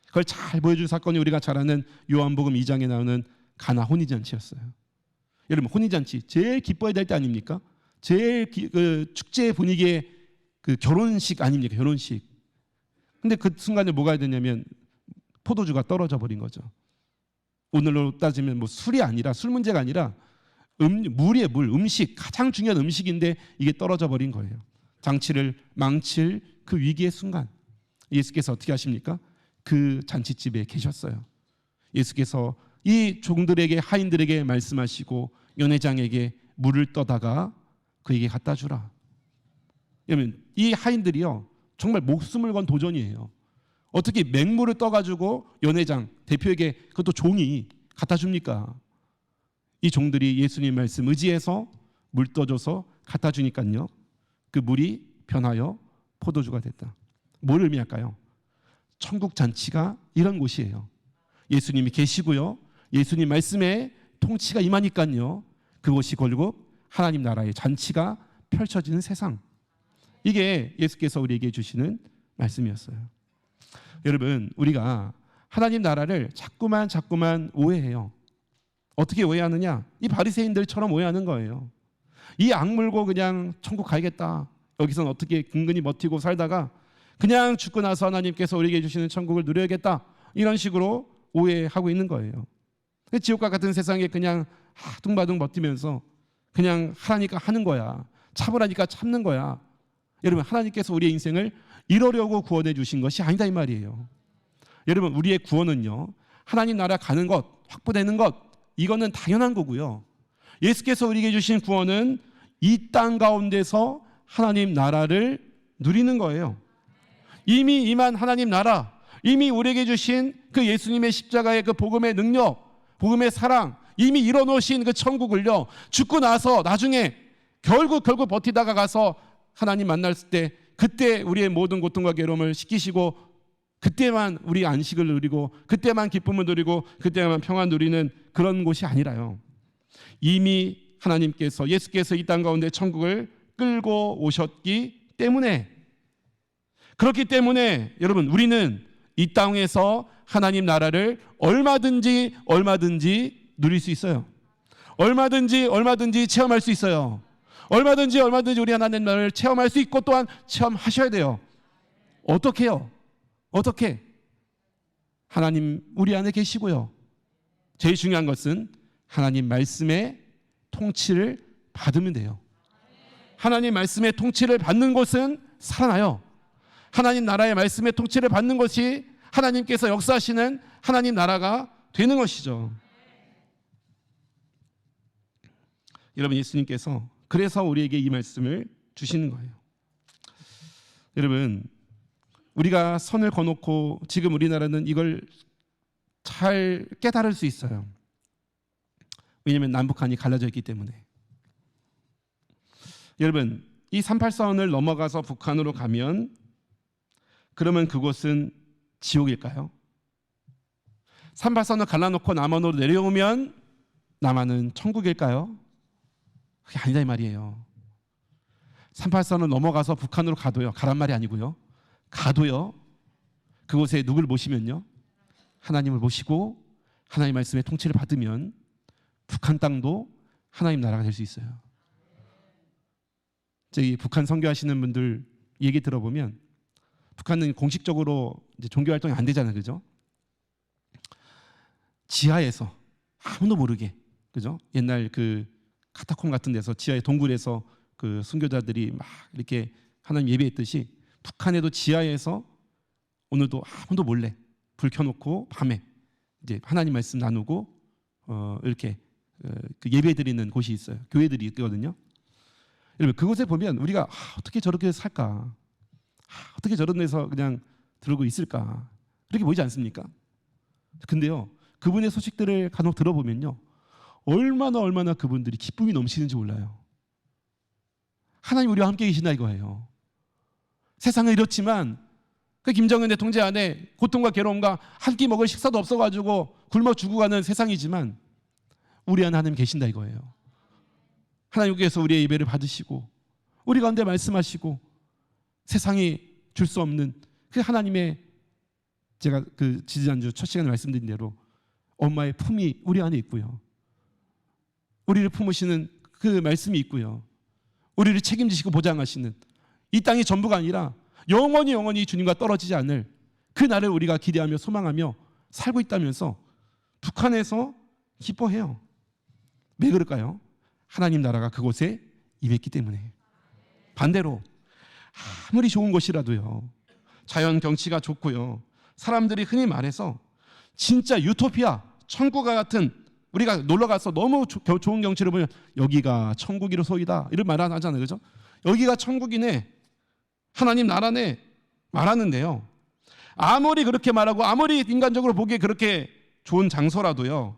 그걸 잘 보여준 사건이 우리가 잘 아는 요한복음 2장에 나오는 가나 혼인잔치였어요. 여러분, 혼인잔치 제일 기뻐해야 될 때 아닙니까? 제일 그 축제 분위기의 그 결혼식 아닙니까? 결혼식. 근데 그 순간에 뭐가 되냐면 포도주가 떨어져 버린 거죠. 오늘로 따지면 뭐 술이 아니라, 술 문제가 아니라 물이에요. 물, 음식, 가장 중요한 음식인데 이게 떨어져 버린 거예요. 장치를 망칠 그 위기의 순간, 예수께서 어떻게 하십니까? 그 잔치집에 계셨어요. 예수께서 이 종들에게, 하인들에게 말씀하시고 연회장에게 물을 떠다가 그에게 갖다 주라. 여러분, 이 하인들이요 정말 목숨을 건 도전이에요. 어떻게 맹물을 떠가지고 연회장 대표에게, 그것도 종이 갖다 줍니까? 이 종들이 예수님 말씀 의지해서 물 떠줘서 갖다 주니까요, 그 물이 변하여 포도주가 됐다. 뭘 의미할까요? 천국 잔치가 이런 곳이에요. 예수님이 계시고요, 예수님 말씀에 통치가 임하니까요, 그곳이 결국 하나님 나라의 잔치가 펼쳐지는 세상, 이게 예수께서 우리에게 주시는 말씀이었어요. 여러분, 우리가 하나님 나라를 자꾸만 오해해요. 어떻게 오해하느냐? 이 바리새인들처럼 오해하는 거예요. 이 악물고 그냥 천국 가야겠다, 여기서는 어떻게 근근히 버티고 살다가 그냥 죽고 나서 하나님께서 우리에게 주시는 천국을 누려야겠다, 이런 식으로 오해하고 있는 거예요. 지옥과 같은 세상에 그냥 둥바둥 버티면서 그냥 하라니까 하는 거야, 참으라니까 참는 거야. 여러분, 하나님께서 우리의 인생을 이러려고 구원해 주신 것이 아니다 이 말이에요. 여러분, 우리의 구원은요 하나님 나라 가는 것, 확보되는 것, 이거는 당연한 거고요. 예수께서 우리에게 주신 구원은 이 땅 가운데서 하나님 나라를 누리는 거예요. 이미 임한 하나님 나라, 이미 우리에게 주신 그 예수님의 십자가의 그 복음의 능력, 복음의 사랑, 이미 이뤄놓으신 그 천국을요 죽고 나서 나중에 결국 버티다가 가서 하나님 만났을 때, 그때 우리의 모든 고통과 괴로움을 식히시고 그때만 우리 안식을 누리고 그때만 기쁨을 누리고 그때만 평안 누리는 그런 곳이 아니라요, 이미 하나님께서, 예수께서 이 땅 가운데 천국을 끌고 오셨기 때문에, 그렇기 때문에 여러분, 우리는 이 땅에서 하나님 나라를 얼마든지 누릴 수 있어요. 얼마든지 체험할 수 있어요. 얼마든지 우리 하나님 나라를 체험할 수 있고 또한 체험하셔야 돼요. 어떻게요? 어떻게? 하나님 우리 안에 계시고요, 제일 중요한 것은 하나님 말씀의 통치를 받으면 돼요. 하나님 말씀의 통치를 받는 곳은 살아나요. 하나님 나라의 말씀의 통치를 받는 것이 하나님께서 역사하시는 하나님 나라가 되는 것이죠. 여러분, 예수님께서 그래서 우리에게 이 말씀을 주시는 거예요. 여러분, 우리가 선을 거놓고 지금 우리나라는 이걸 잘 깨달을 수 있어요. 왜냐하면 남북한이 갈라져 있기 때문에. 여러분, 이 38선을 넘어가서 북한으로 가면 그러면 그곳은 지옥일까요? 38선을 갈라놓고 남한으로 내려오면 남한은 천국일까요? 그게 아니다 이 말이에요. 38선을 넘어가서 북한으로 가도요, 가란 말이 아니고요, 가도요, 그곳에 누굴 모시면요, 하나님을 모시고 하나님 말씀의 통치를 받으면 북한 땅도 하나님 나라가 될 수 있어요. 저기 북한 선교하시는 분들 얘기 들어보면 북한은 공식적으로 이제 종교 활동이 안 되잖아요, 그죠? 지하에서 아무도 모르게, 그죠? 옛날 그 카타콤 같은 데서 지하의 동굴에서 그 순교자들이 막 이렇게 하나님 예배했듯이 북한에도 지하에서 오늘도 아무도 몰래 불 켜놓고 밤에 이제 하나님 말씀 나누고 이렇게 그 예배드리는 곳이 있어요. 교회들이 있거든요. 여러분, 그곳에 보면 우리가 어떻게 저렇게 살까? 어떻게 저런 데서 그냥 들고 있을까? 그렇게 보이지 않습니까? 근데요, 그분의 소식들을 간혹 들어보면요, 얼마나 그분들이 기쁨이 넘치는지 몰라요. 하나님 우리와 함께 계신다 이거예요. 세상은 이렇지만 그 김정은 대통령 안에 고통과 괴로움과 한 끼 먹을 식사도 없어가지고 굶어 죽어가는 세상이지만 우리 안에 하나님 계신다 이거예요. 하나님께서 우리의 예배를 받으시고 우리 가운데 말씀하시고 세상이 줄 수 없는 그 하나님의, 제가 그 지지난주 첫 시간에 말씀드린 대로 엄마의 품이 우리 안에 있고요, 우리를 품으시는 그 말씀이 있고요, 우리를 책임지시고 보장하시는 이 땅이 전부가 아니라 영원히 주님과 떨어지지 않을 그 날을 우리가 기대하며 소망하며 살고 있다면서 북한에서 기뻐해요. 왜 그럴까요? 하나님 나라가 그곳에 임했기 때문에. 반대로 아무리 좋은 곳이라도요, 자연 경치가 좋고요, 사람들이 흔히 말해서 진짜 유토피아, 천국과 같은, 우리가 놀러가서 너무 좋은 경치를 보면 여기가 천국이로소이다 이런 말 하잖아요, 그죠? 여기가 천국이네, 하나님 나라네 말하는데요, 아무리 그렇게 말하고 아무리 인간적으로 보기에 그렇게 좋은 장소라도요,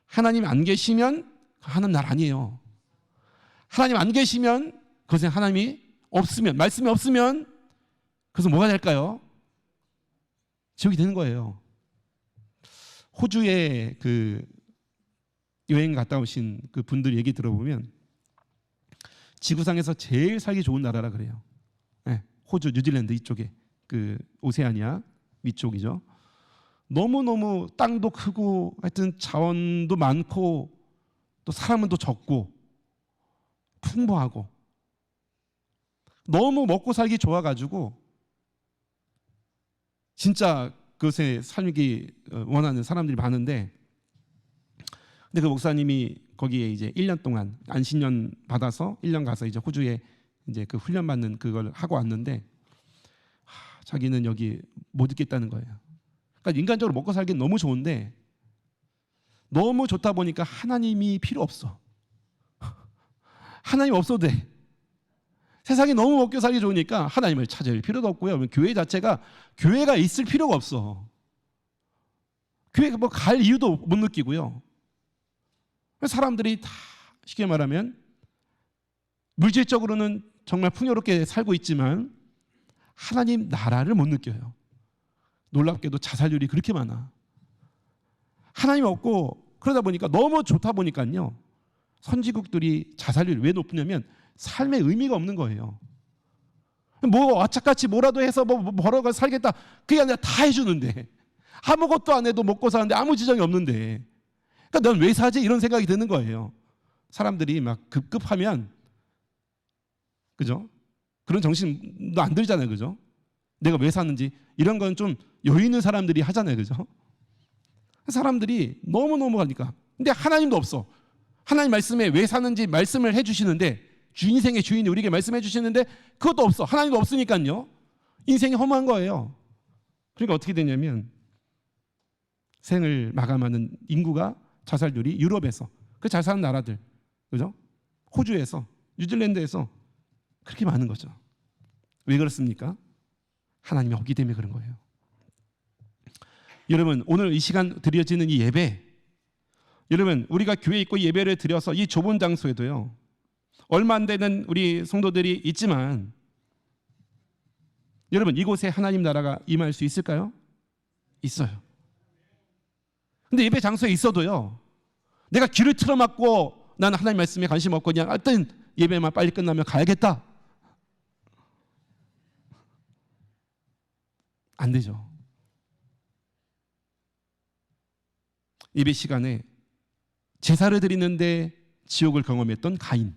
하나님 안 계시면 하나님 나라 아니에요. 하나님 안 계시면, 그것에 하나님이 없으면, 말씀이 없으면 그래서 뭐가 될까요? 지옥이 되는 거예요. 호주에 그 여행 갔다 오신 그 분들 얘기 들어보면 지구상에서 제일 살기 좋은 나라라 그래요. 네, 호주, 뉴질랜드 이쪽에 그 오세아니아 위쪽이죠. 너무너무 땅도 크고 하여튼 자원도 많고 또 사람은 또 적고 풍부하고 너무 먹고 살기 좋아가지고 진짜 그것에 살기 원하는 사람들이 많은데, 근데 그 목사님이 거기에 이제 1년 동안 안식년 받아서 1년 가서 이제 호주에 이제 그 훈련 받는 그걸 하고 왔는데 자기는 여기 못 있겠다는 거예요. 그러니까 인간적으로 먹고 살기는 너무 좋은데 너무 좋다 보니까 하나님이 필요 없어. 하나님 없어도 돼. 세상이 너무 먹고 살기 좋으니까 하나님을 찾을 필요도 없고요. 교회 자체가, 교회가 있을 필요가 없어. 교회가 뭐 갈 이유도 못 느끼고요. 사람들이 다 쉽게 말하면 물질적으로는 정말 풍요롭게 살고 있지만 하나님 나라를 못 느껴요. 놀랍게도 자살률이 그렇게 많아. 하나님 없고 그러다 보니까 너무 좋다 보니까요, 선진국들이 자살률이 왜 높냐면 삶의 의미가 없는 거예요. 뭐 악착같이 뭐라도 해서 뭐 벌어가 살겠다, 그게 아니라 다 해주는데 아무것도 안 해도 먹고 사는데 아무 지장이 없는데, 그러니까 넌 왜 사지? 이런 생각이 드는 거예요. 사람들이 막 급급하면, 그죠? 그런 정신도 안 들잖아요, 그죠? 내가 왜 사는지 이런 건 좀 여유 있는 사람들이 하잖아요, 그죠? 사람들이 너무너무 하니까. 근데 하나님도 없어. 하나님 말씀에 왜 사는지 말씀을 해주시는데, 인생의 주인이 우리에게 말씀해 주시는데 그것도 없어. 하나님도 없으니까요, 인생이 허무한 거예요. 그러니까 어떻게 되냐면 생을 마감하는 인구가 자살률이 유럽에서 그 잘 사는 나라들, 그죠? 호주에서, 뉴질랜드에서 그렇게 많은 거죠. 왜 그렇습니까? 하나님이 없기 때문에 그런 거예요. 여러분, 오늘 이 시간 드려지는 이 예배, 여러분 우리가 교회에 있고 예배를 드려서 이 좁은 장소에도요 얼마 안 되는 우리 성도들이 있지만, 여러분 이곳에 하나님 나라가 임할 수 있을까요? 있어요. 근데 예배 장소에 있어도요 내가 귀를 틀어막고 나는 하나님 말씀에 관심 없고 그냥 어떤 예배만 빨리 끝나면 가야겠다, 안 되죠. 예배 시간에 제사를 드리는데 지옥을 경험했던 가인,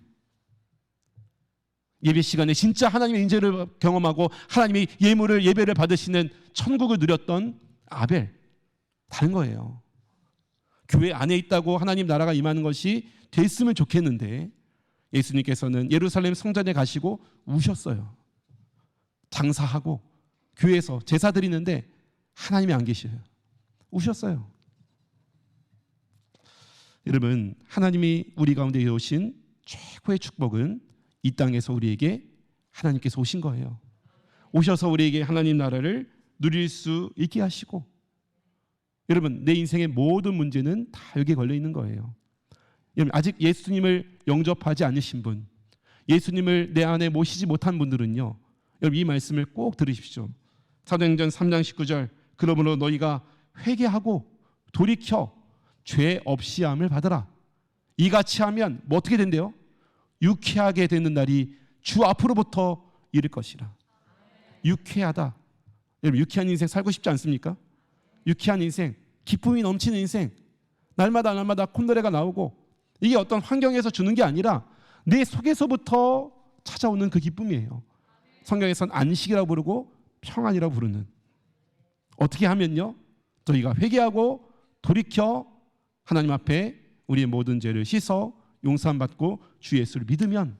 예배 시간에 진짜 하나님의 인재를 경험하고 하나님의 예물을 예배를 받으시는 천국을 누렸던 아벨, 다른 거예요. 교회 안에 있다고 하나님 나라가 임하는 것이 됐으면 좋겠는데 예수님께서는 예루살렘 성전에 가시고 우셨어요. 장사하고 교회에서 제사 드리는데 하나님이 안 계셔요. 우셨어요. 여러분, 하나님이 우리 가운데 오신 최고의 축복은 이 땅에서 우리에게 하나님께서 오신 거예요. 오셔서 우리에게 하나님 나라를 누릴 수 있게 하시고, 여러분 내 인생의 모든 문제는 다 여기에 걸려 있는 거예요. 여러분 아직 예수님을 영접하지 않으신 분, 예수님을 내 안에 모시지 못한 분들은요 여러분 이 말씀을 꼭 들으십시오. 사도행전 3장 19절, 그러므로 너희가 회개하고 돌이켜 죄 없이 함을 받으라. 이같이 하면 뭐 어떻게 된대요? 유쾌하게 되는 날이 주 앞으로부터 이를 것이라. 유쾌하다. 여러분 유쾌한 인생 살고 싶지 않습니까? 유쾌한 인생, 기쁨이 넘치는 인생, 날마다 콧노래가 나오고, 이게 어떤 환경에서 주는 게 아니라 내 속에서부터 찾아오는 그 기쁨이에요. 성경에서는 안식이라고 부르고 평안이라고 부르는. 어떻게 하면요? 저희가 회개하고 돌이켜 하나님 앞에 우리의 모든 죄를 씻어 용서받고 주 예수를 믿으면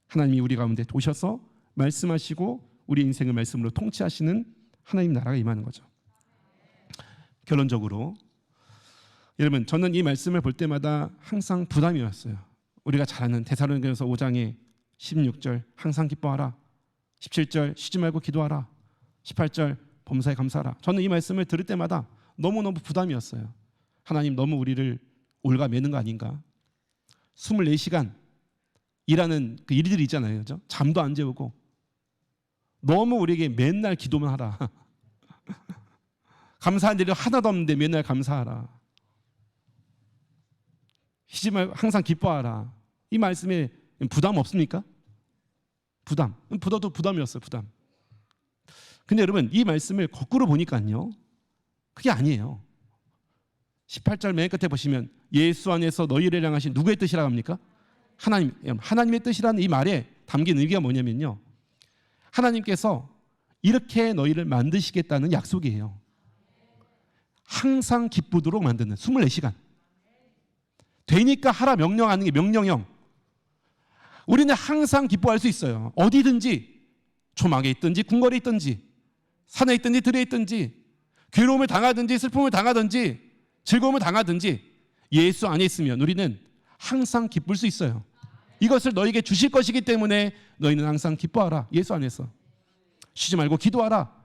하나님이 우리 가운데 오셔서 말씀하시고 우리 인생을 말씀으로 통치하시는 하나님 나라가 임하는 거죠. 결론적으로 여러분, 저는 이 말씀을 볼 때마다 항상 부담이 왔어요. 우리가 잘 아는 데살로니가서 5장의 16절 항상 기뻐하라, 17절 쉬지 말고 기도하라, 18절 범사에 감사하라. 저는 이 말씀을 들을 때마다 너무너무 부담이었어요. 하나님 너무 우리를 올가매는 거 아닌가? 24시간 일하는 그 일들이 있잖아요, 그죠? 잠도 안 재우고 너무 우리에게 맨날 기도만 하라. 감사한 일이 하나도 없는데 맨날 감사하라. 쉬지 말고 항상 기뻐하라. 이 말씀에 부담 없습니까? 부담도 부담이었어요. 부담. 근데 여러분 이 말씀을 거꾸로 보니까요 그게 아니에요. 18절 맨 끝에 보시면 예수 안에서 너희를 향하신 누구의 뜻이라고 합니까? 하나님의 뜻이라는 이 말에 담긴 의미가 뭐냐면요, 하나님께서 이렇게 너희를 만드시겠다는 약속이에요. 항상 기쁘도록 만드는 24시간. 되니까 하라 명령하는 게 명령형. 우리는 항상 기뻐할 수 있어요. 어디든지, 조막에 있든지 궁궐에 있든지 산에 있든지 들에 있든지, 괴로움을 당하든지 슬픔을 당하든지 즐거움을 당하든지 예수 안에 있으면 우리는 항상 기쁠 수 있어요. 이것을 너에게 주실 것이기 때문에 너희는 항상 기뻐하라. 예수 안에서 쉬지 말고 기도하라.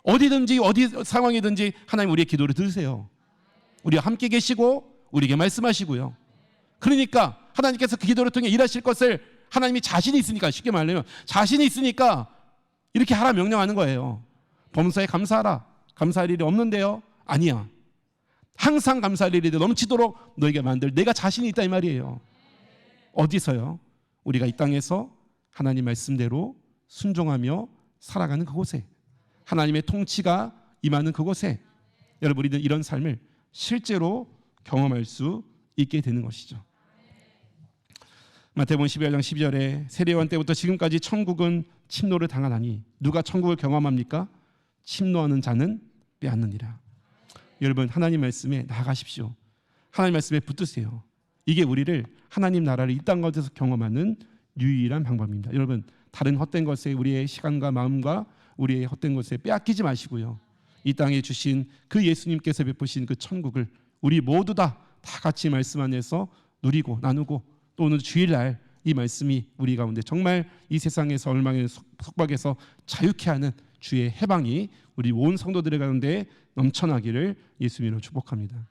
어디든지 어디 상황이든지 하나님 우리의 기도를 들으세요. 우리와 함께 계시고 우리에게 말씀하시고요. 그러니까 하나님께서 그 기도를 통해 일하실 것을 하나님이 자신이 있으니까, 쉽게 말하면 자신이 있으니까 이렇게 하라 명령하는 거예요. 범사에 감사하라. 감사할 일이 없는데요? 아니야. 항상 감사할 일이 넘치도록 너에게 만들 내가 자신이 있다 이 말이에요. 어디서요? 우리가 이 땅에서 하나님 말씀대로 순종하며 살아가는 그곳에, 하나님의 통치가 임하는 그곳에 여러분 우리는 이런 삶을 실제로 경험할 수 있게 되는 것이죠. 마태복음 12장 12절에 세례요한 때부터 지금까지 천국은 침노를 당하나니 누가 천국을 경험합니까? 침노하는 자는 빼앗느니라. 여러분 하나님 말씀에 나아가십시오. 하나님 말씀에 붙드세요. 이게 우리를 하나님 나라를 이 땅 가운데서 경험하는 유일한 방법입니다. 여러분 다른 헛된 것에 우리의 시간과 마음과 우리의 헛된 것에 빼앗기지 마시고요. 이 땅에 주신 그 예수님께서 베푸신 그 천국을 우리 모두 다 같이 말씀 안에서 누리고 나누고 또 오늘 주일날 이 말씀이 우리 가운데 정말 이 세상에서 엉망의 속박에서 자유케 하는 주의 해방이 우리 온 성도들의 가운데 넘쳐나기를 예수 이름으로 축복합니다.